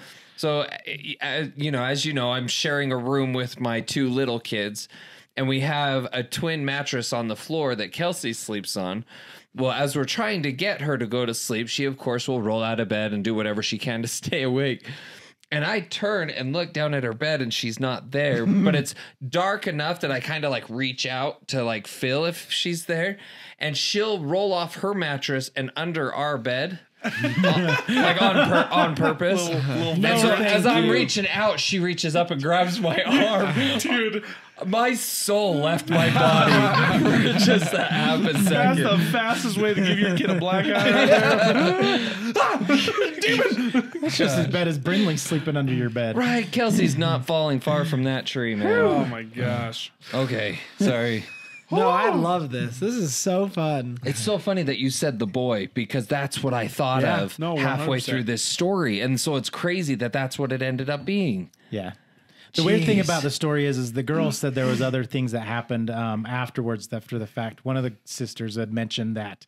as you know, I'm sharing a room with my 2 little kids, and we have a twin mattress on the floor that Kelsey sleeps on. Well, as we're trying to get her to go to sleep, she, of course, will roll out of bed and do whatever she can to stay awake. And I turn and look down at her bed and she's not there, but it's dark enough that I kind of reach out to feel if she's there, and she'll roll off her mattress and under our bed. On purpose. And so as I'm reaching out, she reaches up and grabs my arm. Dude, my soul left my body for just a half a that's second. the fastest way to give your kid a black eye. Demon! It's just as bad as Brindley sleeping under your bed. Right, Kelsey's not falling far from that tree, man. Oh my gosh. Okay, sorry. No, I love this. This is so fun. It's so funny that you said the boy, because that's what I thought of halfway 100%. through this story. And so it's crazy that that's what it ended up being. Yeah. The weird thing about the story is the girl said there was other things that happened afterwards, after the fact. One of the sisters had mentioned that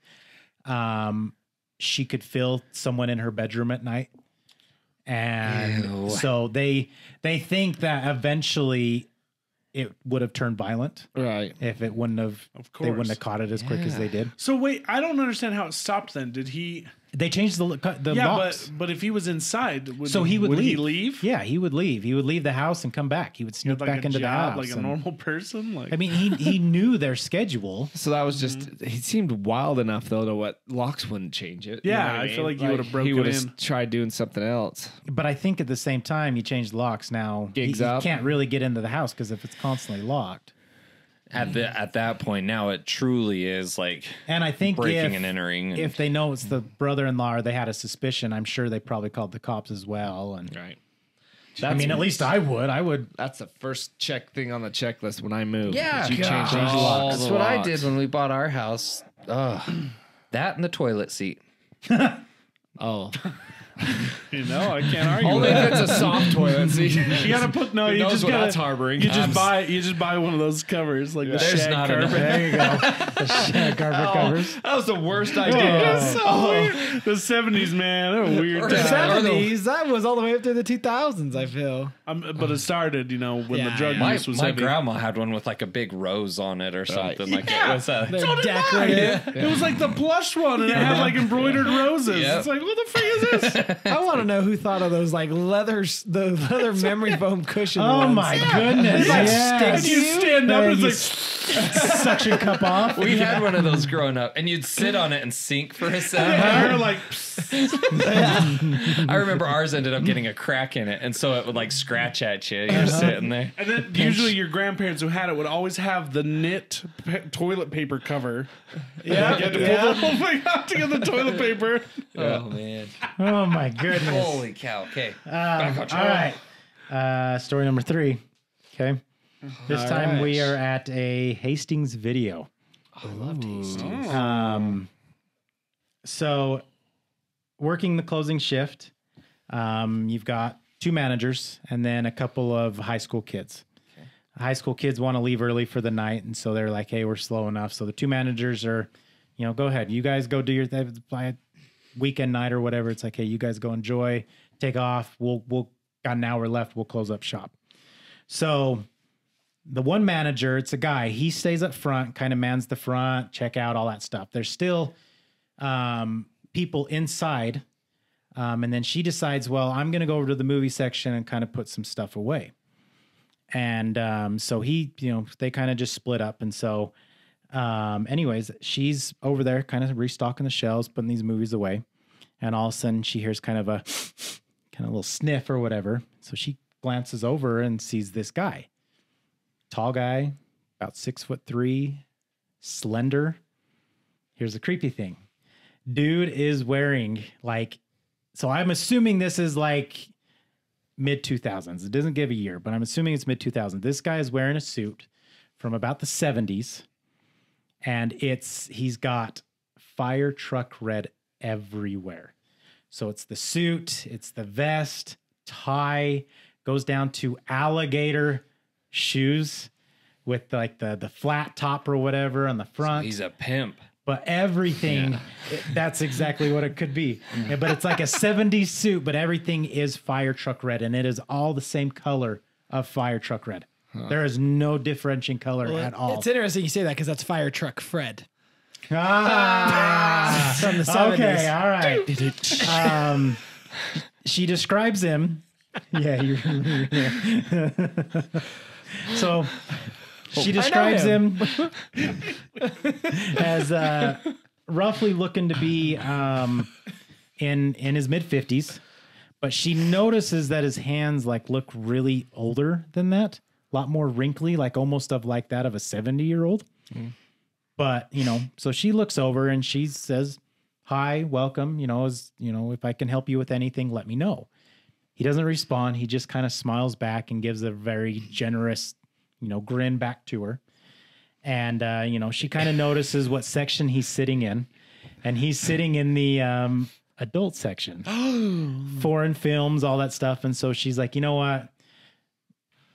she could feel someone in her bedroom at night. And so they think that eventually it would have turned violent, Right. if it wouldn't have, they wouldn't have caught it as quick as they did. So wait, I don't understand how it stopped then. Did he... They changed the locks. but if he was inside, He would would leave. he leave? Yeah, he would leave. He would leave the house and come back. He would He sneak had back into the house. like a normal person? Like, I mean, he knew their schedule. So that was just, he seemed wild enough, though, to what locks wouldn't change it. You Yeah, know what I feel like he would have He broken would in. have tried doing something else. But I think at the same time, he changed locks. Now he Gigs up. can't really get into the house because if it's constantly locked. At that point, now it truly is like And I think breaking and entering. if they know it's the brother-in-law or they had a suspicion, I'm sure they probably called the cops as well. And Right. I mean, at least I would. That's the first check thing on the checklist when I moved. Yeah, is you change God. all That's the what I locks. did when we bought our house. Ugh. That and the toilet seat. Oh, You know, I can't argue. only with that. if it's a soft toilet seat. You gotta put Who you knows just what gotta that's harboring. You just buy one of those covers like the There's shag not carpet. There you go. The shag carpet covers. That was the worst idea. Weird. The 70s, man, they were weird. Or times. that- 70s, that was all the way up to the 2000s, I feel. But it started, when the drug yeah. use was My heavy. grandma had one with like a big rose on it or something. Like it was a. They're decorative. It was like the plush one, and it had like embroidered roses. Yep. It's like, what the frick is this? I want to know who thought of those like the leather memory foam cushion Oh ones. my goodness! like Yeah. And you stand up, Yeah, and you it's like, suction cup off. We had one of those growing up, and you'd sit on it and sink for a second. and you're like, I remember ours ended up getting a crack in it, and so it would like scratch at you. You're sitting there. and then usually your grandparents who had it would always have the knit toilet paper cover. Yeah, you had to pull the whole thing out to get the toilet paper. Oh man! Oh my goodness! Holy cow! Okay, All right. Story number 3. Okay. This time we are at a Hastings video. I loved Hastings. So, working the closing shift, you've got 2 managers and then a couple of high school kids. Okay. High school kids want to leave early for the night, and so they're like, "Hey, we're slow enough." So the 2 managers are, go ahead. You guys go do your weekend night or whatever. It's like, "Hey, you guys go enjoy, take off. We'll got an hour left. We'll close up shop." So the one manager, it's a guy. He stays up front, kind of mans the front, check out, all that stuff. There's still people inside. And then she decides, well, I'm going to go over to the movie section and kind of put some stuff away. And so he, they kind of just split up. And so anyways, she's over there kind of restocking the shelves, putting these movies away. And all of a sudden she hears kind of a little sniff or whatever. So she glances over and sees this guy. Tall guy, about 6'3", slender. Here's the creepy thing. Dude is wearing so I'm assuming this is like mid 2000s. It doesn't give a year, but I'm assuming it's mid 2000s. This guy is wearing a suit from about the 70s, and he's got fire truck red everywhere. So it's the suit, it's the vest, tie, goes down to alligator shoes with like the flat top or whatever on the front. He's a pimp. But everything, that's exactly what it could be. Yeah, but it's like a 70s suit, but everything is fire truck red, and it is all the same color of fire truck red. There is no differentiating color at all. It's interesting you say that because that's Fire Truck Fred. From the 70s. Okay, all right. She describes him. Yeah, so she describes him as roughly looking to be in his mid 50s, but she notices that his hands look really older than that, a lot more wrinkly, almost of that of a 70-year-old. But so she looks over and she says, "Hi, welcome. If I can help you with anything, let me know." He doesn't respond. He just kind of smiles back and gives a very generous grin back to her. And, she kind of notices what section he's sitting in. And he's sitting in the adult section. Foreign films, all that stuff. And so she's like, you know what?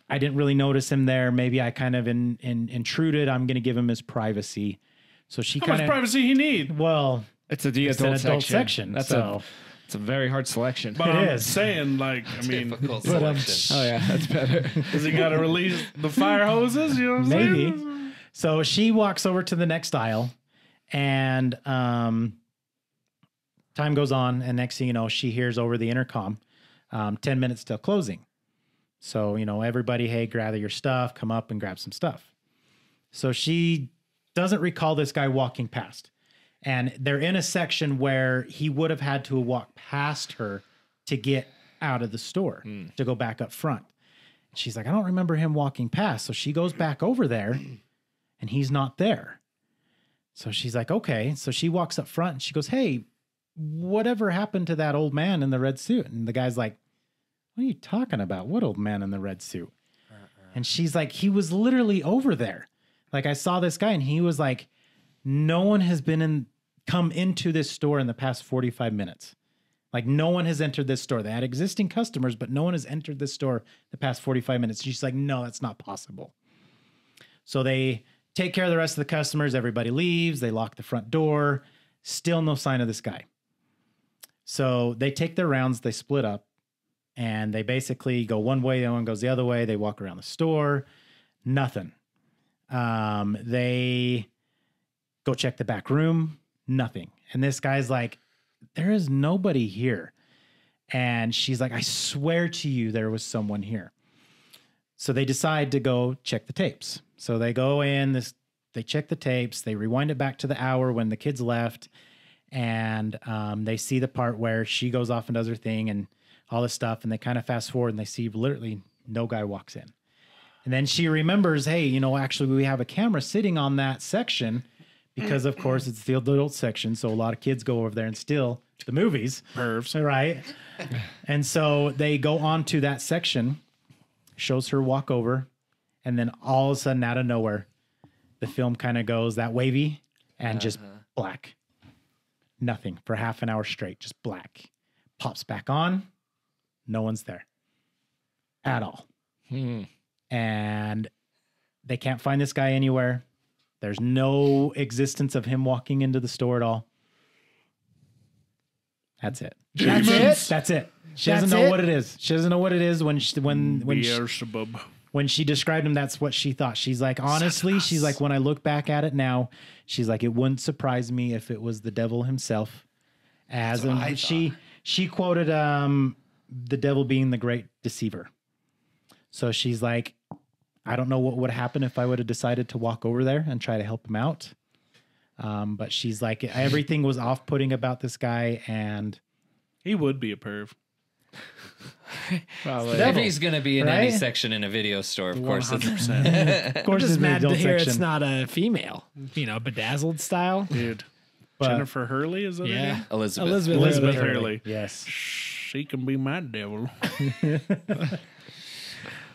I didn't really notice him there. Maybe I kind of intruded. I'm going to give him his privacy. So she How much privacy he need? Well, It's an it's an adult section. That's so. it's a very hard selection. But It I'm is. saying, Difficult but, selection. Oh yeah, that's better. does he got to release the fire hoses? You know what I'm Maybe. saying? So she walks over to the next aisle, and time goes on, and next thing you know, she hears over the intercom, 10 minutes till closing. So, everybody, hey, gather your stuff, come up and grab some stuff. So she doesn't recall this guy walking past. And they're in a section where he would have had to walk past her to get out of the store, to go back up front. She's like, I don't remember him walking past. So she goes back over there and he's not there. So she's like, okay. So she walks up front and she goes, hey, whatever happened to that old man in the red suit? And the guy's like, what are you talking about? What old man in the red suit? And she's like, he was literally over there. Like, I saw this guy and he was like, no one has come into this store in the past 45 minutes. Like, no one has entered this store. They had existing customers, but no one has entered this store the past 45 minutes. She's like, no, that's not possible. So they take care of the rest of the customers. Everybody leaves. They lock the front door. Still no sign of this guy. So they take their rounds. They split up. And they basically go one way. The other one goes the other way. They walk around the store. Nothing. They go check the back room. Nothing. And this guy's like, there is nobody here. And she's like, I swear to you, there was someone here. So they decide to go check the tapes. So they go in, they check the tapes. They rewind it back to the hour when the kids left. And they see the part where she goes off and does her thing and all this stuff. And they kind of fast forward and they see literally no guy walks in. And then she remembers, hey, you know, actually we have a camera sitting on that section because, of course, it's the adult section. So a lot of kids go over there and steal the movies. Pervs. Right. And so they go on to that section, shows her walk over. And then all of a sudden, out of nowhere, the film kind of goes that wavy and just black. Nothing for half an hour straight, just black. Pops back on. No one's there at all. And they can't find this guy anywhere. There's no existence of him walking into the store at all. That's it. That's it? That's it. She doesn't know what it is. She doesn't know what it is when she described him. That's what she thought. She's like, honestly, she's like, when I look back at it now, she's like, it wouldn't surprise me if it was the devil himself. She quoted the devil being the great deceiver. So she's like, I don't know what would happen if I would have decided to walk over there and try to help him out. But she's like, everything was off-putting about this guy, and he would be a perv. If he's going to be in any section in a video store, of course. 100%. Of course, I'm just it's mad to hear section. it's not a female, you know, bedazzled style. Dude. But- Jennifer Hurley, is that her name? Elizabeth. Hurley. Yes. She can be my devil.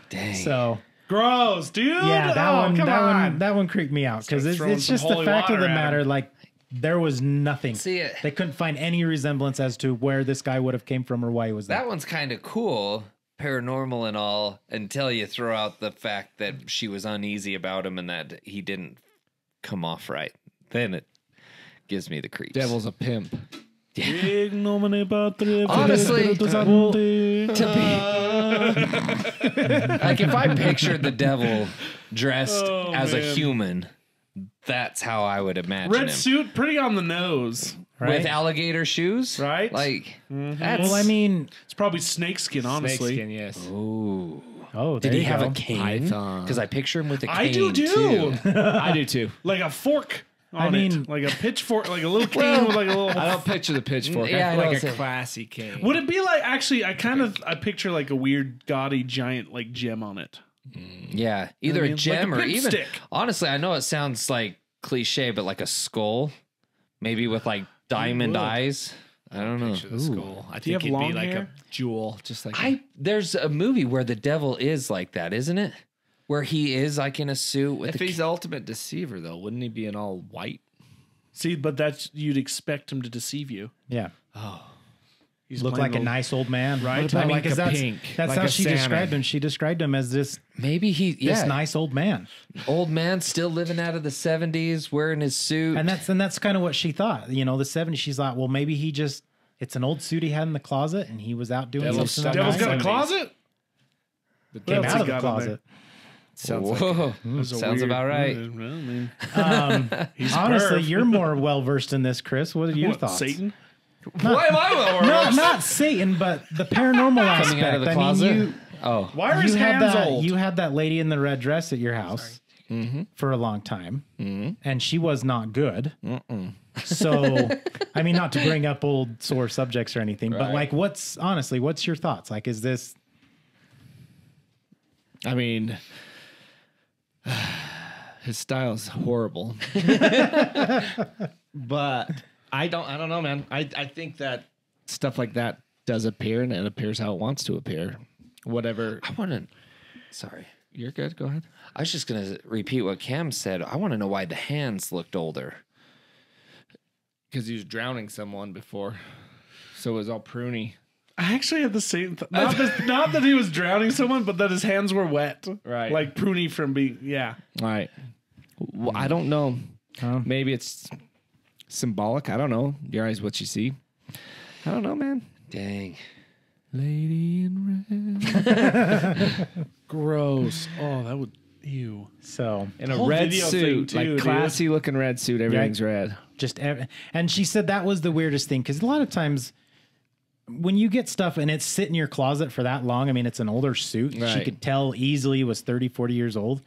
Dang. So Gross, dude. yeah, that one creeped me out because throwing it's some just the holy fact of water the at matter. him. Like, there was nothing. See it. They couldn't find any resemblance as to where this guy would have came from or why he was there. That one's kind of cool, paranormal and all, until you throw out the fact that she was uneasy about him and that he didn't come off right. Then it gives me the creeps. Devil's a pimp. Honestly, to be like, if I pictured the devil dressed as a human, that's how I would imagine Red him. suit, pretty on the nose. Right? With alligator shoes, Right? Like, that's Well, I mean, It's probably snakeskin, honestly. Snakeskin, yes. ooh. oh, Did there he you have go. a cane? Python. Because I picture him with a cane. I do too. I do too. Like a fork on I mean- it. Like a pitchfork, like a little cane with like a little... I don't picture the pitchfork. Yeah, I I know feel like it's a a- classy cane. Would it be like, actually, I picture like a weird, gaudy, giant, like, gem on it. Yeah, either I mean, a gem like a or even... pipstick. Honestly, I know it sounds like cliche, but like a skull. Maybe with like diamond eyes. I don't know. Picture the skull. I you think have it'd be long like hair? a jewel, just like There's a movie where the devil is like that, isn't it? Where he is like in a suit with If he's the ultimate deceiver, though, wouldn't he be in all white? See, but that's, you'd expect him to deceive you. Yeah. He's Look playing like a nice old man. Right? What about Like like, a that's pink, that's like how a she salmon. described him. She described him as this Maybe nice old man. old man still living out of the 70s, wearing his suit. And that's kind of what she thought. You know, the 70s, she's like, well, maybe it's an old suit he had in the closet and he was out doing Devil's something. Devil's that got a night. closet? The Came else out he of the got in closet. sounds like Whoa, That's a sounds weird- about right. Well, I mean, he's Honestly, perv. you're more well versed in this, Chris. What are your What, thoughts? Satan? Why am I well Not Satan, but the paranormal aspect. coming out of the I closet? mean, Oh, Why are his hands old? you had that lady in the red dress at your house for a long time, and she was not good. So, I mean, not to bring up old sore subjects or anything, but like, what's your thoughts? Like, is this? I mean, his style is horrible. But I don't know, man. I think that stuff like that does appear, and it appears how it wants to appear. Whatever. I want to. Sorry. You're good. Go ahead. I was just going to repeat what Cam said. I want to know why the hands looked older. Because he was drowning someone before, so it was all pruny. I actually had the same. Not that he was drowning someone, but that his hands were wet, Right. Like pruny from being. Yeah. All right. Well, I don't know. Maybe it's symbolic. I don't know. Your eyes, what you see. I don't know, man. Dang. Lady in red. Gross. Oh, that would. Ew. So In a Whole red video suit, thing too, like dude. classy looking red suit. Everything's red. and she said that was the weirdest thing because a lot of times when you get stuff and it's sit in your closet for that long, I mean, it's an older suit. She Right. could tell easily was 30, 40 years old.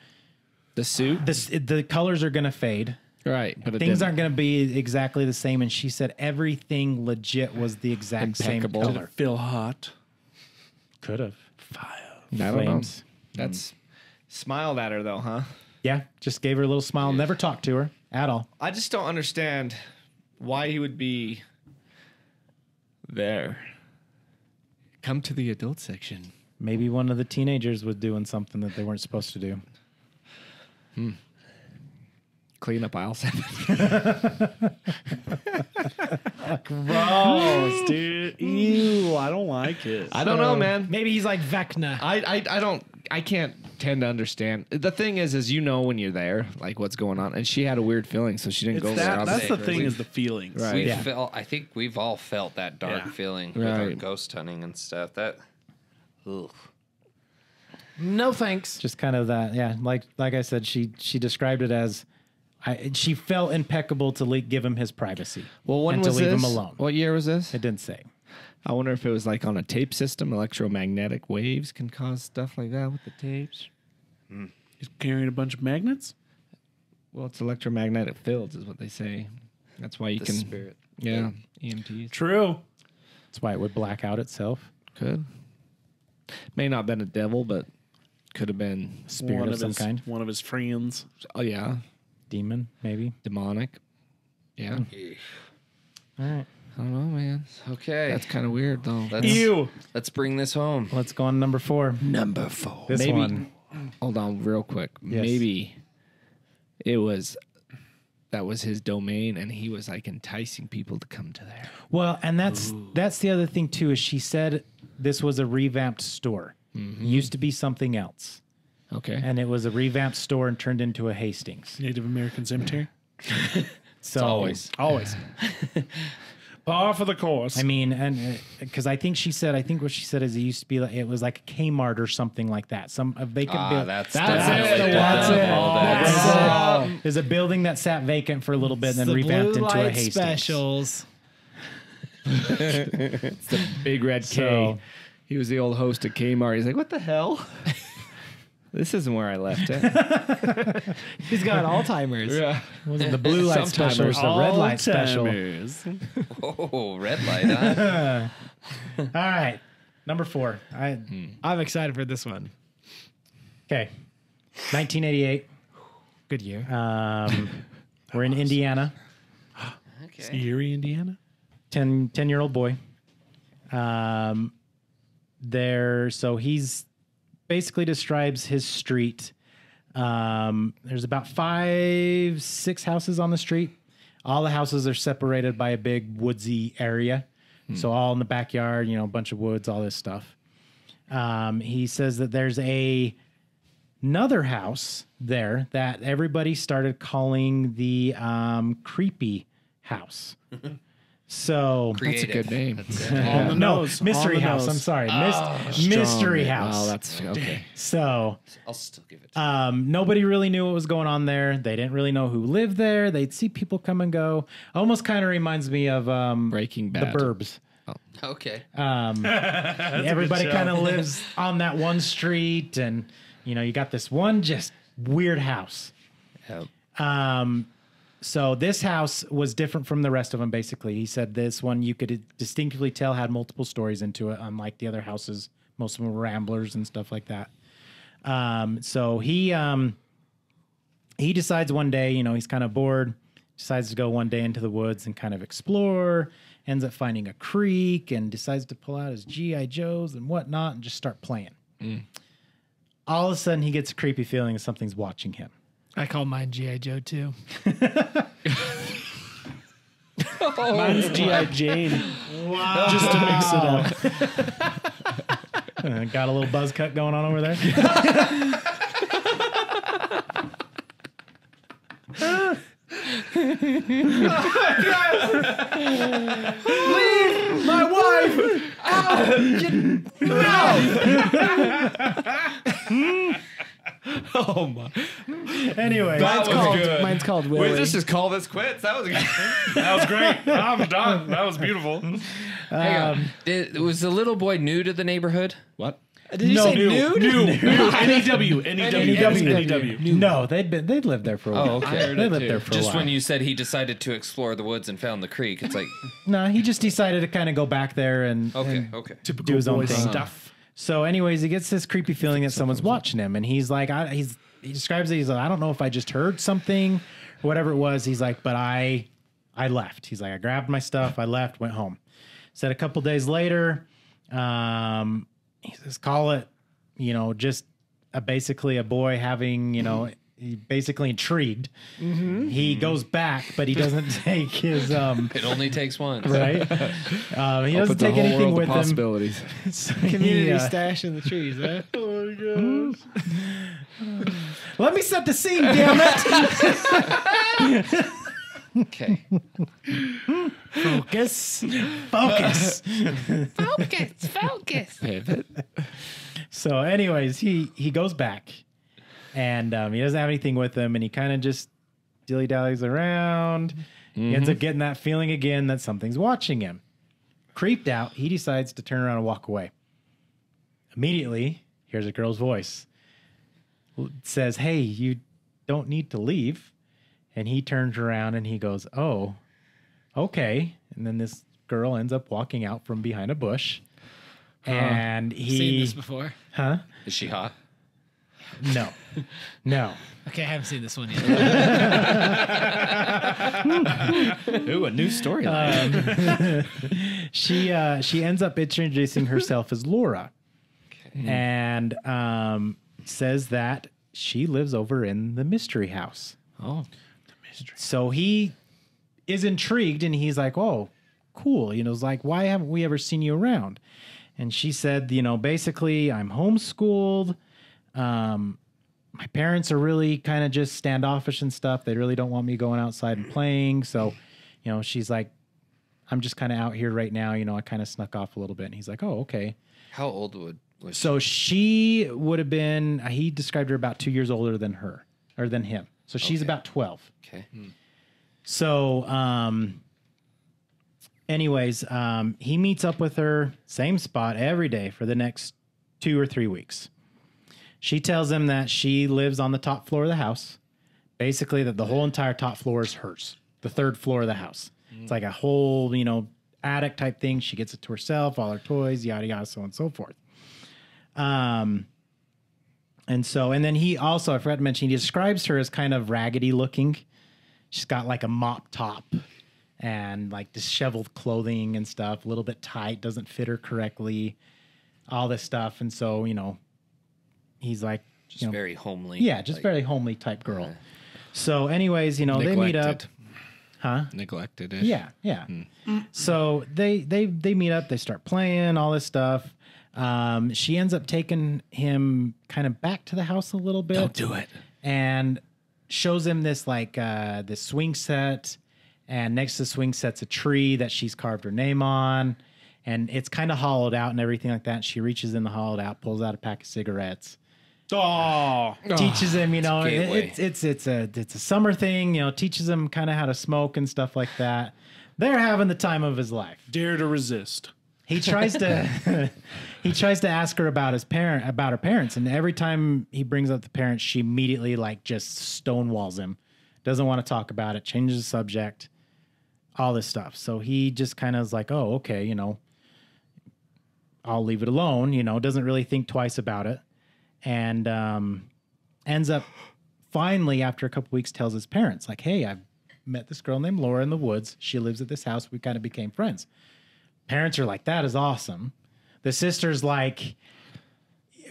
The suit, The colors are going to fade. right? But it Things didn't. aren't going to be exactly the same. And she said everything legit was the exact Impeccable. same Did color. it feel hot? Could have. I don't know. Flames. That's smiled at her though, huh? Yeah, just gave her a little smile. Never talked to her at all. I just don't understand why he would be there. Come to the adult section. Maybe one of the teenagers was doing something that they weren't supposed to do. Clean up aisle 7. Gross, dude. Ew. I don't like it. I don't know, man. Maybe he's like Vecna. I can't tend to understand. The thing is you know when you're there, like what's going on. And she had a weird feeling, so she didn't It's go that, there. that's the obviously. thing is the feelings. Right. We Yeah. felt. I think we've all felt that dark Yeah. feeling with our Right. ghost hunting and stuff. That. Ugh. No thanks. Just kind of that, yeah. Like I said, she described it as she felt impeccable to give him his privacy. Well, when and was to leave this? him alone. What year was this? It didn't say. I wonder if it was like on a tape system. Electromagnetic waves can cause stuff like that with the tapes. He's carrying a bunch of magnets. Well, it's electromagnetic fields, is what they say. That's why you The can. spirit. Yeah, EMTs True. That's why it would black out itself. could. May not have been a devil, but could have been. Spirit of some his, kind. One of his friends. Oh yeah, Demon, maybe. demonic. Yeah, All right. I don't know, man. Okay. That's kind of weird though. Ew. Let's bring this home. Let's go on number 4. Number 4. This Maybe- one. Hold on, real quick. Yes. Maybe that was his domain, and he was like enticing people to come to there. Well, and that's the other thing too, is she said this was a revamped store. Mm-hmm. It used to be something else. Okay. And it was a revamped store and turned into a Hastings. Native American cemetery. So always. Always. Par for the course. I mean, and because I think what she said is it used to be like it was like a Kmart or something like that. A vacant building. That's That's There's a building that sat vacant for a little bit and then the revamped blue into a light Hastings. specials. It's the big red K. So- He was the old host at Kmart. He's like, what the hell? This isn't where I left it. He's got Alzheimer's. Yeah. It wasn't the blue light special, it was the red light special. Oh, red light, huh? All right, number 4. I'm excited for this one. Okay, 1988. Good year. We're in Indiana. Okay. Erie, Indiana. 10-year-old boy. So he's basically describes his street. There's about 5-6 houses on the street. All the houses are separated by a big woodsy area. So all in the backyard, a bunch of woods, all this stuff. He says that there's another house there that everybody started calling the creepy house. So That's a good name. On the nose. Mystery On the House. nose. I'm sorry. Mystery House. Oh, that's okay. So I'll still give it to nobody really knew what was going on there. They didn't really know who lived there. They'd see people come and go. Almost kind of reminds me of Breaking The Bad. Burbs. you. Okay. Everybody kind of lives on that one street, and you got this one just weird house. Yep. So this house was different from the rest of them, basically. He said this one you could distinctly tell had multiple stories into it, unlike the other houses. Most of them were ramblers and stuff like that. So he he decides one day, you know, he's kind of bored, decides to go one day into the woods and kind of explore, ends up finding a creek and decides to pull out his G.I. Joes and whatnot and just start playing. All of a sudden, he gets a creepy feeling that something's watching him. I call mine G.I. Joe too. Mine's G.I. Jane. Wow. Just to mix it up. Got a little buzz cut going on over there. Leave my wife out your mouth. Oh my! Anyway, Mine's called Willie. Wait, let's just call this quits. That was good. That was great. I'm done. That was beautiful. Was the little boy new to the neighborhood? What? Did you say nude? New. N-E-W. No, they'd lived there for a while. Oh, okay. They lived there for a while. Just when you said he decided to explore the woods and found the creek, it's like No, he just decided to kind of go back there and okay. Typical do his own boy thing. stuff. So, anyways, he gets this creepy feeling that someone's watching him, and he's like, he describes it. He's like, I don't know if I just heard something, or whatever it was. He's like, but I left. He's like, I grabbed my stuff, I left, went home. Said a couple days later, he says, call it, you know, just basically a boy having, you know, basically intrigued. Mm-hmm. He goes back, but he doesn't take his. It only takes one, right? He doesn't take anything with him. Possibilities. So Community stash in the trees, huh? Oh my gosh. Let me set the scene, damn it. Okay. Focus. Pivot. So, anyways, he goes back, and he doesn't have anything with him, and he kind of just dilly-dallies around. He ends up getting that feeling again that something's watching him. Creeped out, he decides to turn around and walk away. Immediately, hears a girl's voice. It says, hey, you don't need to leave. And he turns around and he goes, oh, okay. And then this girl ends up walking out from behind a bush. And he... Seen this before? Huh? Is she hot? No. Okay, I haven't seen this one yet. Ooh, a new storyline. She ends up introducing herself as Laura. Okay. And says that she lives over in the mystery house. Oh. So he is intrigued and he's like, oh, cool. You know, it's like, why haven't we ever seen you around? And she said, you know, basically I'm homeschooled. My parents are really kind of just standoffish and stuff. They really don't want me going outside and playing. So, you know, she's like, I'm just kind of out here right now. You know, I kind of snuck off a little bit. And he's like, oh, okay. How old was so she would have been, he described her about 2 years older than her or than him. So she's about 12. Okay. So, anyways, he meets up with her, same spot every day for the next 2 or 3 weeks. She tells him that she lives on the top floor of the house. Basically, that the whole entire top floor is hers. The third floor of the house. It's like a whole, you know, attic type thing. She gets it to herself, all her toys, yada, yada, so on and so forth. And then he also, I forgot to mention, he describes her as kind of raggedy looking. She's got like a mop top and like disheveled clothing and stuff, a little bit tight, doesn't fit her correctly, all this stuff. And so, you know, he's like, just very homely. Yeah, just very homely type girl. So anyways, you know, they meet up. Huh? Neglected. Yeah. So they meet up, they start playing, all this stuff. She ends up taking him kind of back to the house a little bit. Don't do it. And shows him this like this swing set, and next to the swing set's a tree that she's carved her name on, and it's kind of hollowed out and everything like that. And she reaches in the hollowed out, pulls out a pack of cigarettes. Teaches him, you know, it's a summer thing, you know, teaches him kind of how to smoke and stuff like that. They're having the time of his life. Dare to resist. He tries to ask her about her parents, and every time he brings up the parents, she immediately like just stonewalls him. Doesn't want to talk about it, changes the subject, all this stuff. So he just kind of is like, oh, okay, you know, I'll leave it alone, you know, doesn't really think twice about it. And ends up finally, after a couple weeks, tells his parents, like, hey, I've met this girl named Laura in the woods. She lives at this house. We kind of became friends. Parents are like, that is awesome. The sister's like,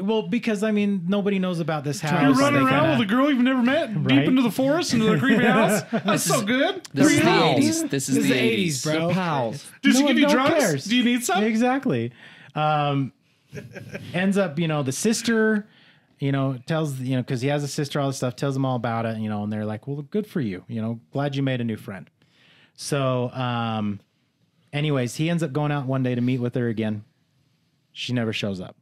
well, because, I mean, nobody knows about this house. You're running around with a girl you've never met, deep into the forest, into the creepy house. That's so good. This is the Pals. 80s. This is the 80s, bro. The pals. Does he No give you one drugs? cares. Do you need some? Exactly. Ends up, the sister, tells, because he has a sister, all this stuff, tells them all about it, and they're like, well, good for you. Glad you made a new friend. So, anyways, he ends up going out one day to meet with her again. She never shows up.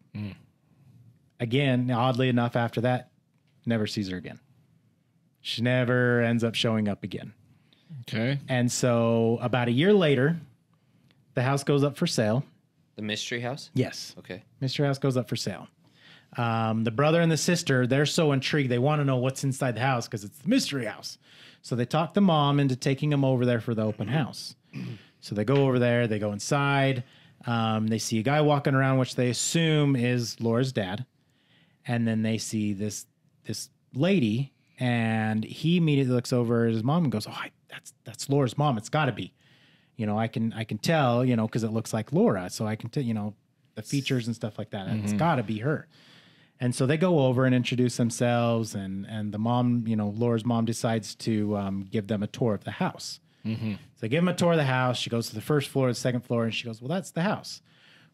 Again, oddly enough, after that, never sees her again. She never ends up showing up again. Okay. And so about a year later, the house goes up for sale. The mystery house? Yes. Okay. Mystery house goes up for sale. The brother and the sister, they're so intrigued. They want to know what's inside the house because it's the mystery house. So they talk the mom into taking them over there for the open house. So they go over there. They go inside. They see a guy walking around, which they assume is Laura's dad. And then they see this lady, and he immediately looks over at his mom and goes, "Oh, that's Laura's mom. It's got to be. I can tell, because it looks like Laura. So I can tell, the features and stuff like that. It's got to be her." And so they go over and introduce themselves, and the mom, Laura's mom decides to give them a tour of the house. So they give them a tour of the house. She goes to the first floor, the second floor, and she goes, "Well, that's the house."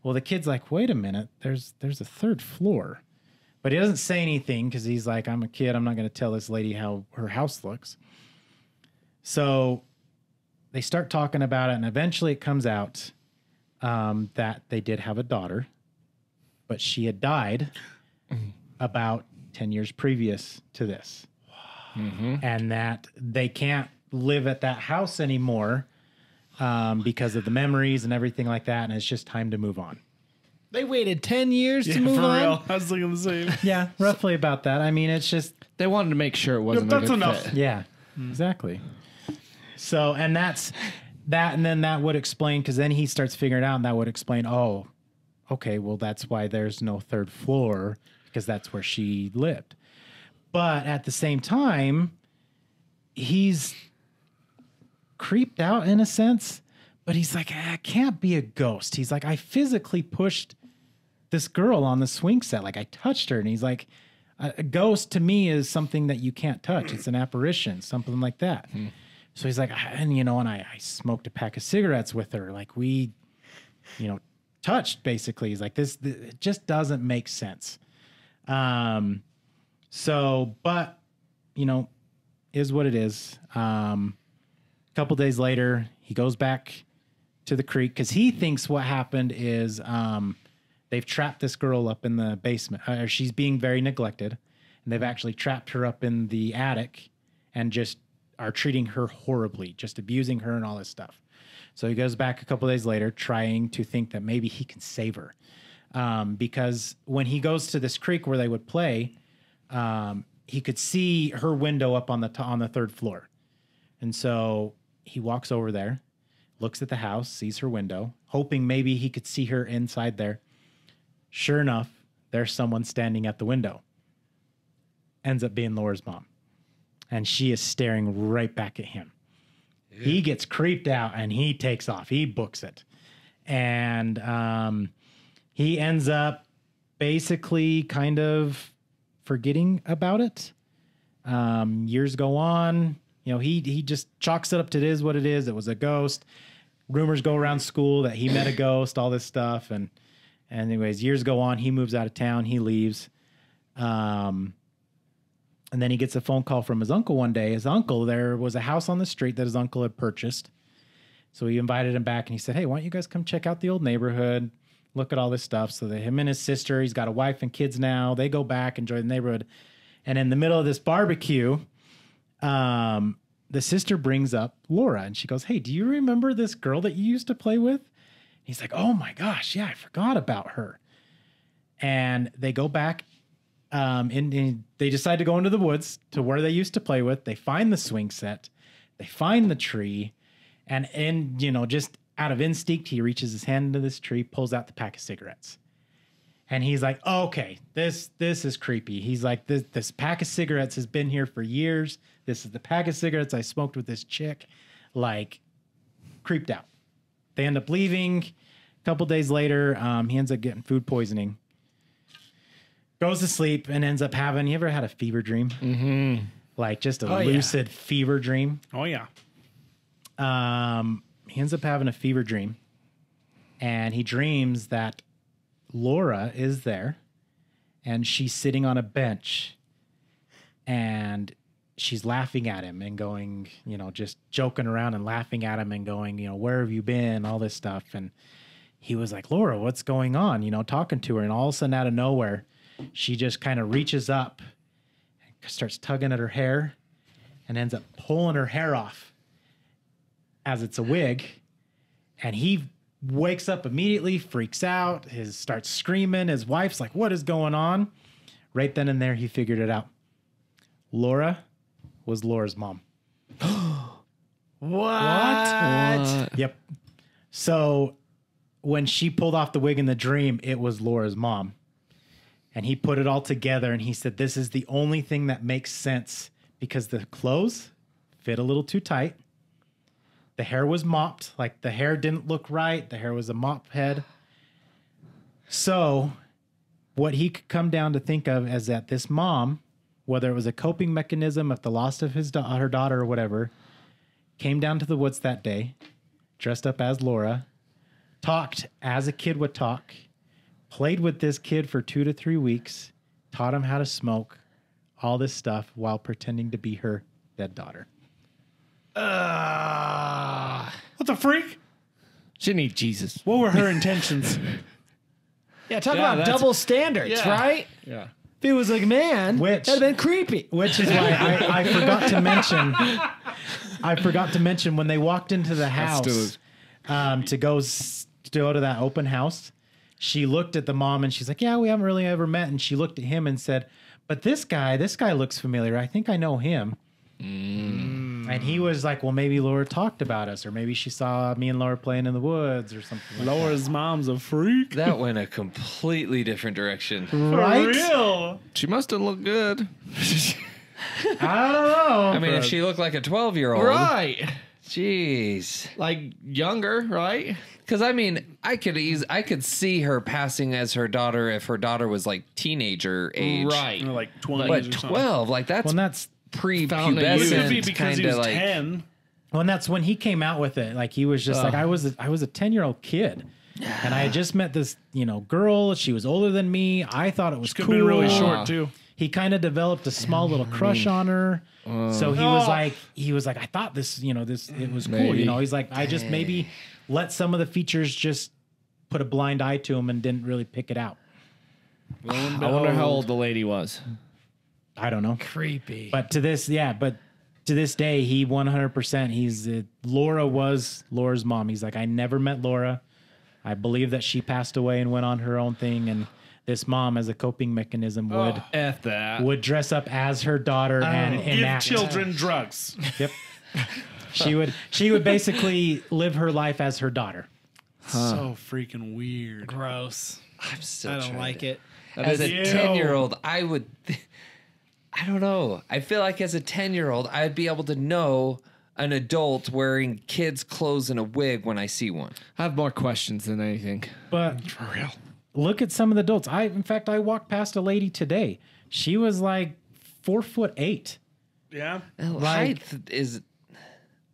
Well, the kid's like, "Wait a minute, there's a third floor." But he doesn't say anything because he's like, I'm a kid. I'm not going to tell this lady how her house looks. So they start talking about it, and eventually it comes out that they did have a daughter, but she had died about 10 years previous to this. And that they can't live at that house anymore because of the memories and everything like that, and it's just time to move on. They waited 10 years to Yeah, move for on. real. I was thinking the same. Yeah, roughly about that. I mean, it's just... They wanted to make sure it wasn't That's a good enough. fit. Yeah, exactly. So, and that's that, and then that would explain, because then he starts figuring it out, and that would explain, oh, okay, well, that's why there's no third floor, because that's where she lived. But at the same time, he's creeped out in a sense, but he's like, I can't be a ghost. He's like, I physically pushed this girl on the swing set. Like, I touched her. And he's like, a ghost to me is something that you can't touch. It's an apparition, something like that. So he's like, and I smoked a pack of cigarettes with her. Like, we, touched basically. He's like, this it just doesn't make sense. So, but, is what it is. A couple days later, he goes back to the creek because he thinks what happened is they've trapped this girl up in the basement. She's being very neglected, and they've actually trapped her up in the attic and just are treating her horribly, just abusing her and all this stuff. So he goes back a couple days later trying to think that maybe he can save her. Because when he goes to this creek where they would play, he could see her window up on the third floor. And so he walks over there, looks at the house, sees her window, hoping maybe he could see her inside there. Sure enough, there's someone standing at the window. Ends up being Laura's mom. And she is staring right back at him. Yeah. He gets creeped out and he takes off. He books it. And he ends up basically kind of forgetting about it. Years go on. He just chalks it up to it is what it is. It was a ghost. Rumors go around school that he met a ghost, all this stuff. And anyways, years go on. He moves out of town. He leaves. And then he gets a phone call from his uncle one day. His uncle, there was a house on the street that his uncle had purchased. So he invited him back and he said, hey, why don't you guys come check out the old neighborhood? Look at all this stuff. So that him and his sister, he's got a wife and kids now. They go back, enjoy the neighborhood. And in the middle of this barbecue, the sister brings up Laura and she goes, hey, do you remember this girl that you used to play with? He's like, oh my gosh, yeah, I forgot about her. And they go back and they decide to go into the woods to where they used to play with. They find the swing set, they find the tree, and just out of instinct, he reaches his hand into this tree, pulls out the pack of cigarettes. And he's like, okay, this is creepy. He's like, this pack of cigarettes has been here for years. This is the pack of cigarettes I smoked with this chick. Like, creeped out. They end up leaving. A couple days later, he ends up getting food poisoning. Goes to sleep and ends up having, you ever had a fever dream? Mm-hmm. Like just a lucid fever dream. Oh, yeah. He ends up having a fever dream. And he dreams that Laura is there and she's sitting on a bench and she's laughing at him and going, just joking around and laughing at him and going, where have you been? All this stuff. And he was like, Laura, what's going on? Talking to her. And all of a sudden out of nowhere, she just kind of reaches up, starts tugging at her hair and ends up pulling her hair off as it's a wig. And he wakes up immediately, freaks out, starts screaming. His wife's like, what is going on? Right then and there, he figured it out. Laura was Laura's mom. What? Yep. So when she pulled off the wig in the dream, it was Laura's mom. And he put it all together and he said, this is the only thing that makes sense because the clothes fit a little too tight. The hair was mopped. Like the hair didn't look right. The hair was a mop head. So what he could come down to think of is that this mom, whether it was a coping mechanism of the loss of her daughter or whatever, came down to the woods that day, dressed up as Laura, talked as a kid would talk, played with this kid for 2 to 3 weeks, taught him how to smoke, all this stuff while pretending to be her dead daughter. What the freak? She didn't need Jesus. What were her intentions? Yeah, talk about double standards, right? Yeah. If it was like a man, that'd have been creepy. Which is why I forgot to mention. I forgot to mention when they walked into the house to go to that open house. She looked at the mom and she's like, "Yeah, we haven't really ever met." And she looked at him and said, "But this guy looks familiar. I think I know him." And he was like, well, maybe Laura talked about us, or maybe she saw me and Laura playing in the woods or something like Laura's mom's a freak. That went a completely different direction. Right? For real? She must have looked good. I don't know. I mean, if she looked like a 12-year-old. Right. Jeez. Like younger, right? Because, I mean, I could see her passing as her daughter if her daughter was like teenager age. Right. Or like 20 But or something. 12, like that's that's Fountain of It youth. could be prepubescent because kind he was of like. 10. well, and that's when he came out with it. Like he was just like, I was a 10-year-old kid. And I had just met this, girl. She was older than me. I thought it was Could cool. have been really short, too. He kind of developed a small little crush on her. So he was like, I thought this, it was cool. Maybe. He's like, I just maybe let some of the features just put a blind eye to him and didn't really pick it out. I wonder how old the lady was. I don't know. Creepy. But to this day, he 100%, Laura was Laura's mom. He's like, I never met Laura. I believe that she passed away and went on her own thing. And this mom, as a coping mechanism, F that. would dress up as her daughter and Give enact. children drugs. Yep. She would basically live her life as her daughter. So freaking weird. Gross. I'm still I don't like it. As a Ew. 10-year-old, I would. I don't know. I feel like as a 10-year-old, I'd be able to know an adult wearing kids' clothes and a wig when I see one. I have more questions than anything. But for real, look at some of the adults. In fact, I walked past a lady today. She was like 4'8". Yeah. Height is.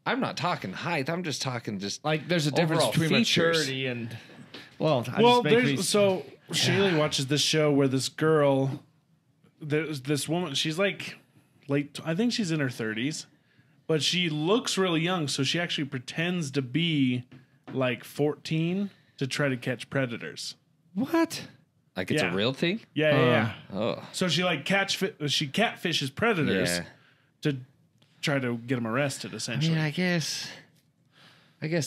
I'm not talking height. I'm just talking Like, there's a difference overall between features. maturity and. Well, Shaylee watches this show where this girl, there's this woman, she's like late, I think she's in her 30s, but she looks really young, so she actually pretends to be like 14 to try to catch predators. What? Like it's Yeah. a real thing. Yeah. Oh, So she like she catfishes predators yeah. to try to get them arrested, essentially. I guess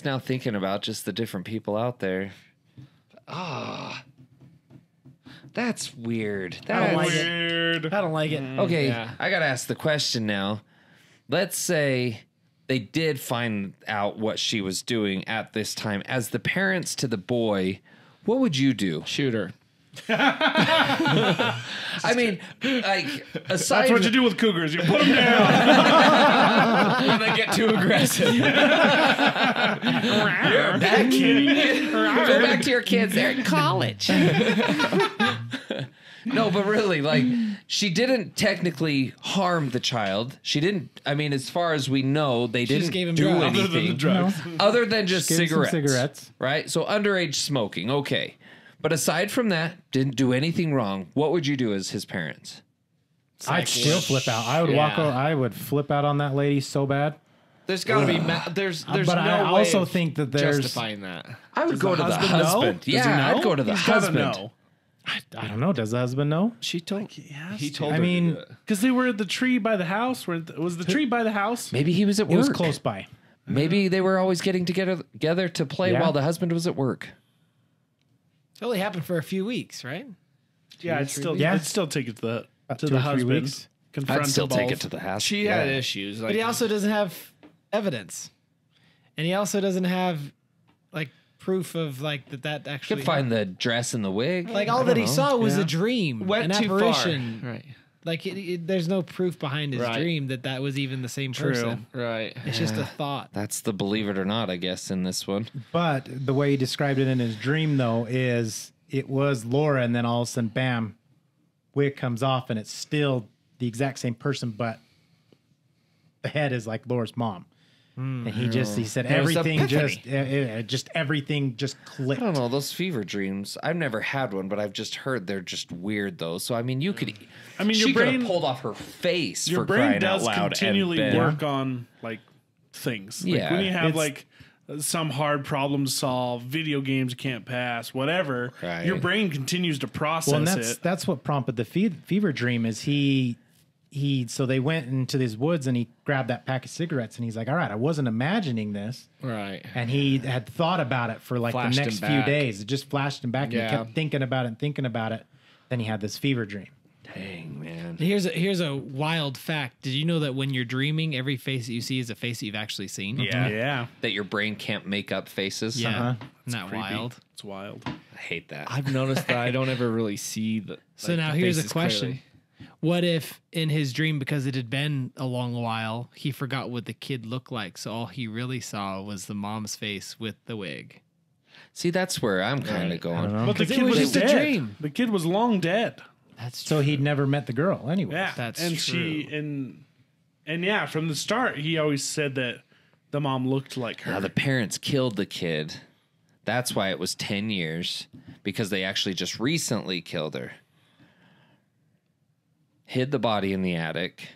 now thinking about just the different people out there. That's weird. I don't like it. Weird. I don't like it. Okay, Yeah. I gotta ask the question now. Let's say they did find out what she was doing at this time. As the parents to the boy, what would you do? Shoot her. I mean, like, aside That's what you do with cougars. You put them down. When they get too aggressive. that kid, go back to your kids. They're in college. No, but really, like, she didn't technically harm the child. She didn't. I mean, as far as we know, they just didn't gave him do drugs. anything Other than the drugs. other than just Gave him some cigarettes. cigarettes. Right? So underage smoking, okay. But aside from that, didn't do anything wrong. What would you do as his parents? I'd still flip out. I would walk. I would flip out on that lady so bad. There's got to be there's But no I way also of think that there's. justifying that. I would go to the husband know? husband. Does he Yeah, know? I'd go to the He's gotta husband. know. I don't know. Does the husband know? She told he told I her mean, to do it. Because they were at the tree by the house. Was the tree by the house? Maybe he was at It work. was close by. Maybe they were always getting together to play Yeah. while the husband was at work. It only happened for a few weeks, right? Yeah, I'd still take it to the About to 2 the or 3 husband. weeks. Confront I'd still the take balls. it to the house. She had issues. Like, But he also doesn't have evidence, and he also doesn't have like proof of like that You actually. could find the dress and the wig. like all that he saw was a dream, went an too apparition. far. Right. Like there's no proof behind his Right. dream that was even the same person. Right. It's just a thought. That's the believe it or not, I guess, in this one. But the way he described it in his dream, though, is it was Laura, and then all of a sudden, bam, wig comes off, and it's still the exact same person, but the head is like Laura's mom. And he said There was everything epiphany. just everything just clicked. I don't know, those fever dreams. I've never had one, but I've just heard they're just weird, though. So, I mean, you could. I mean, she your could have brain pulled off her face your for brain crying does out loud. continually and been- work on like things. Like, Yeah, when you have it's- like some hard problem to solve, video games you can't pass, whatever. Right. Your brain continues to process Well, and it. that's what prompted the fever dream. Is he so they went into these woods and he grabbed that pack of cigarettes and he's like, all right, I wasn't imagining this. Right. And he had thought about it for like Flashed the him next few back. days. It just flashed him back and Yeah. he kept thinking about it and thinking about it. Then he had this fever dream. Dang, man. Here's a wild fact. Did you know that when you're dreaming, every face that you see is a face that you've actually seen? yeah. That your brain can't make up faces. Yeah. Isn't that Creepy. wild? It's wild. I hate that. I've noticed that I don't ever really see the. So like, now the here's a faces question. clearly. What if in his dream, because it had been a long while, he forgot what the kid looked like, so all he really saw was the mom's face with the wig? See, that's where I'm kind of going. But the 'Cause it kid was was just a dead. dream. The kid was long dead. That's So he'd never met the girl anyway. Yeah, That's and true. and yeah, from the start, he always said that the mom looked like her. Now, the parents killed the kid. That's why it was 10 years, because they actually just recently killed her. Hid the body in the attic.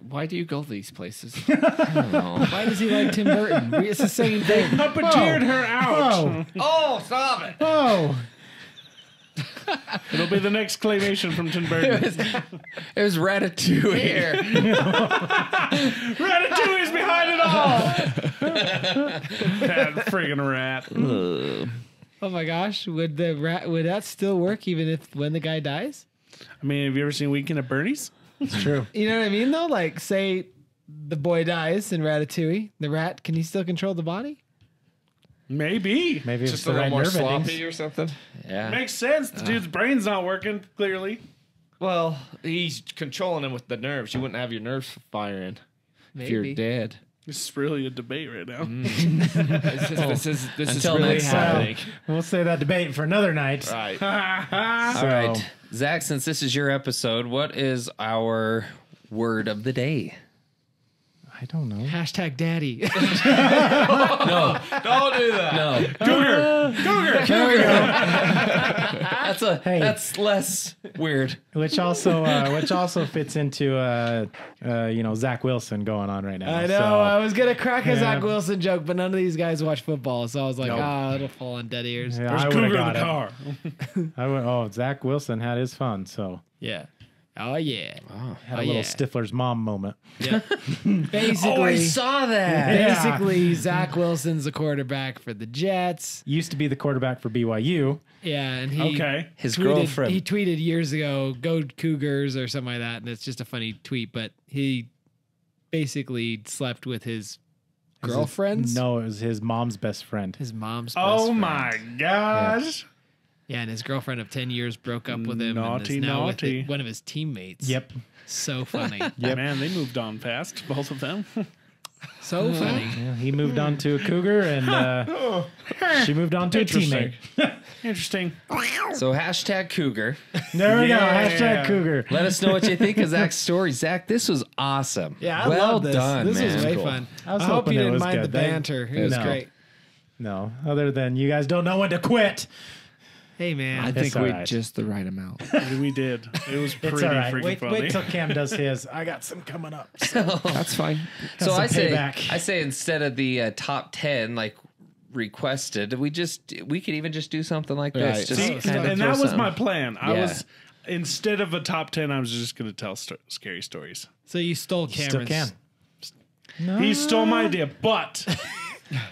Why do you go these places? I don't know. why does he like Tim Burton? It's the same thing. Puppeteered her out. Oh, Oh, stop it! oh! It'll be the next claymation from Tim Burton. It was Ratatouille. Ratatouille's behind it all. That friggin' rat. Oh my gosh, would that still work even if when the guy dies? I mean, have you ever seen Weekend at Bernie's? It's true. You know what I mean though? Like say the boy dies in Ratatouille, the rat, can he still control the body? Maybe. Maybe it's Just a the little right more nerve sloppy endings. or something. Yeah. Makes sense. The dude's brain's not working, clearly. Well, he's controlling him with the nerves. You wouldn't have your nerves firing if you're Maybe. dead. This is really a debate right now. This is Until really next time. happening. We'll say that debate for another night. Right. All right. Zach, since this is your episode, what is our word of the day? I don't know. Hashtag daddy. No. Don't do that. No. That's less weird. Which also fits into Zach Wilson going on right now. I know. So, I was gonna crack a yeah. Zach Wilson joke, but none of these guys watch football, so I was like, Nope. it'll fall on dead ears. yeah, There's I would Cougar have in got the it. car. Zach Wilson had his fun, so Yeah. Oh yeah. had a little Stifler's mom moment. Yeah. Basically, saw that. basically, Zach Wilson's the quarterback for the Jets. Used to be the quarterback for BYU. Yeah, and he Okay. His tweeted, girlfriend. He tweeted years ago, "Go Cougars" or something like that, and it's just a funny tweet. But he basically slept with his girlfriend's. No, it was his mom's best friend. His mom's. Best Oh friend. my gosh. Yeah, and his girlfriend of 10 years broke up with him. Naughty, and is now naughty. with one of his teammates. Yep. So funny. Yeah, man, they moved on fast, both of them. So funny. Yeah, he moved on to a cougar, and she moved on to a teammate. Interesting. So hashtag cougar. There we go. Yeah. Hashtag cougar. Let us know what you think of Zach's story. Zach, this was awesome. Yeah, I well love this. done, This man. was way Cool. fun. I was I hope hoping you it didn't was mind the good. They- banter. It was No. great. No, other than you guys don't know when to quit. Hey, man. I think all we right. just the right amount. We did. It was pretty It's all right. freaking Wait funny. till Cam does his. I got some coming up. That's fine. So some I say, payback. instead of the top 10 like requested, we could even just do something like this. Right. Just See, kind of and throw that was something. my plan. I Yeah. was, instead of a top 10, I was just going to tell scary stories. So you stole Still Cameron's. can. He stole my idea, but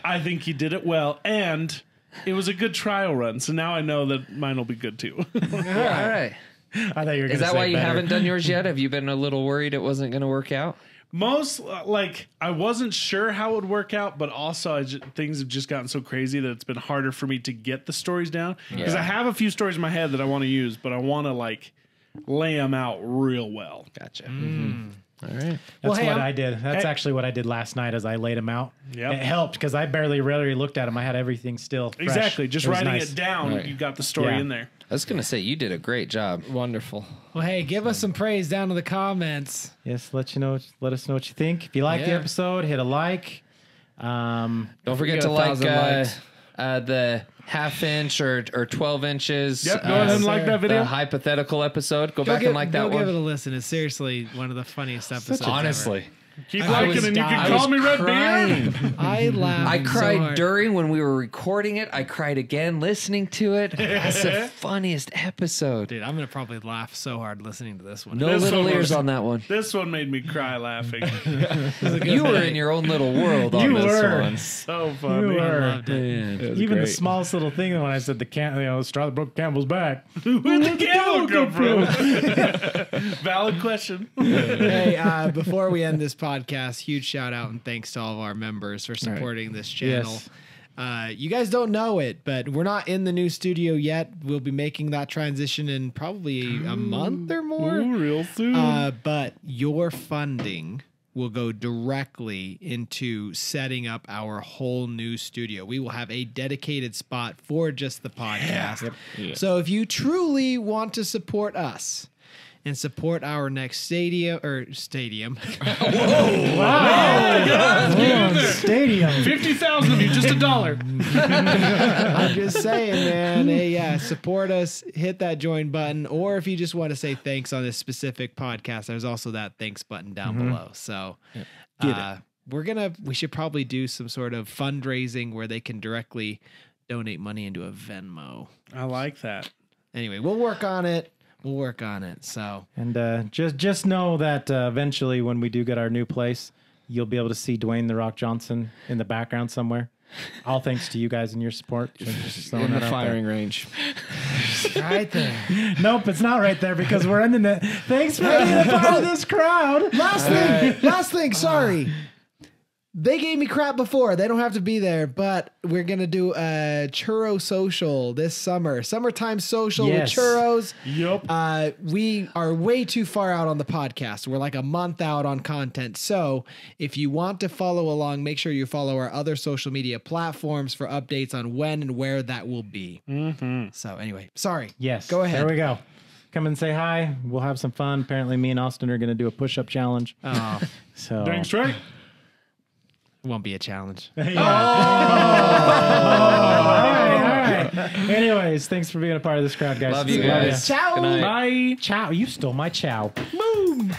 I think he did it well. And it was a good trial run. So now I know that mine will be good too. All right. I thought you were. Is that why you haven't done yours yet? Have you been a little worried it wasn't going to work out? Most, like, I wasn't sure how it would work out, but also things have just gotten so crazy that it's been harder for me to get the stories down. Because Yeah. I have a few stories in my head that I want to use, but I want to, like, lay them out real well. Gotcha. All right. That's hey, what I'm- I did. That's Hey. actually what I did last night. As I laid them out, Yep. it helped because I barely really looked at them. I had everything still fresh. Exactly. Just It was writing nice. it down, Right. you got the story Yeah. in there. I was going to say, you did a great job. Wonderful. Well, hey, give us some praise down in the comments. Yes, let us know what you think. If you like the Yeah. episode, hit a like. Don't forget get to 1,000 likes. the half-inch or 12 inches. Yep, go ahead and like that video. The hypothetical episode. Go back and like that Go give it one. a listen. It's seriously one of the funniest episodes. Honestly. Keep I liking was and you dying. can call me Red Beard. Crying. I laughed. I cried so hard. during when we were recording it. I cried again listening to it. That's the funniest episode. Dude, I'm gonna probably laugh so hard listening to this one. No This little one ears was- on that one. This one made me cry laughing. You were in your own little world on You this were. one. So You funny. were. Loved it. It was Even the great. smallest little thing when I said the straw that broke Campbell's back. Where'd the camel come from? Valid question. Hey, before we end this podcast, huge shout out and thanks to all of our members for supporting this channel. Yes. You guys don't know it, but we're not in the new studio yet. We'll be making that transition in probably a month or more. Ooh, real soon. But your funding will go directly into setting up our whole new studio. We will have a dedicated spot for just the podcast. Yeah. So if you truly want to support us and support our next stadium. Stadium. 50,000 of you, just $1. I'm just saying, man. Hey, yeah, support us. Hit that join button, or if you just want to say thanks on this specific podcast, there's also that thanks button down below. So, we should probably do some sort of fundraising where they can directly donate money into a Venmo. I like that. Anyway, we'll work on it. So, And just know that eventually, when we do get our new place, you'll be able to see Dwayne the Rock Johnson in the background somewhere. All thanks to you guys and your support. Just throwing In the that out there. firing range. right there. Nope, it's not right there because we're ending it. Thanks for being a part of this crowd. Last thing, sorry. They gave me crap before. They don't have to be there, but we're going to do a churro social this summer. Summertime social Yes. with churros. Yup. We are way too far out on the podcast. We're like a month out on content. So if you want to follow along, make sure you follow our other social media platforms for updates on when and where that will be. So anyway, sorry. Yes. Go ahead. There we go. Come and say hi. We'll have some fun. Apparently, me and Austin are going to do a push-up challenge. Oh, So Dang straight. it won't be a challenge. All right. Anyways, thanks for being a part of this crowd, guys. Love you ya. guys. Ciao. Good night. Bye. Ciao. You stole my ciao. Boom.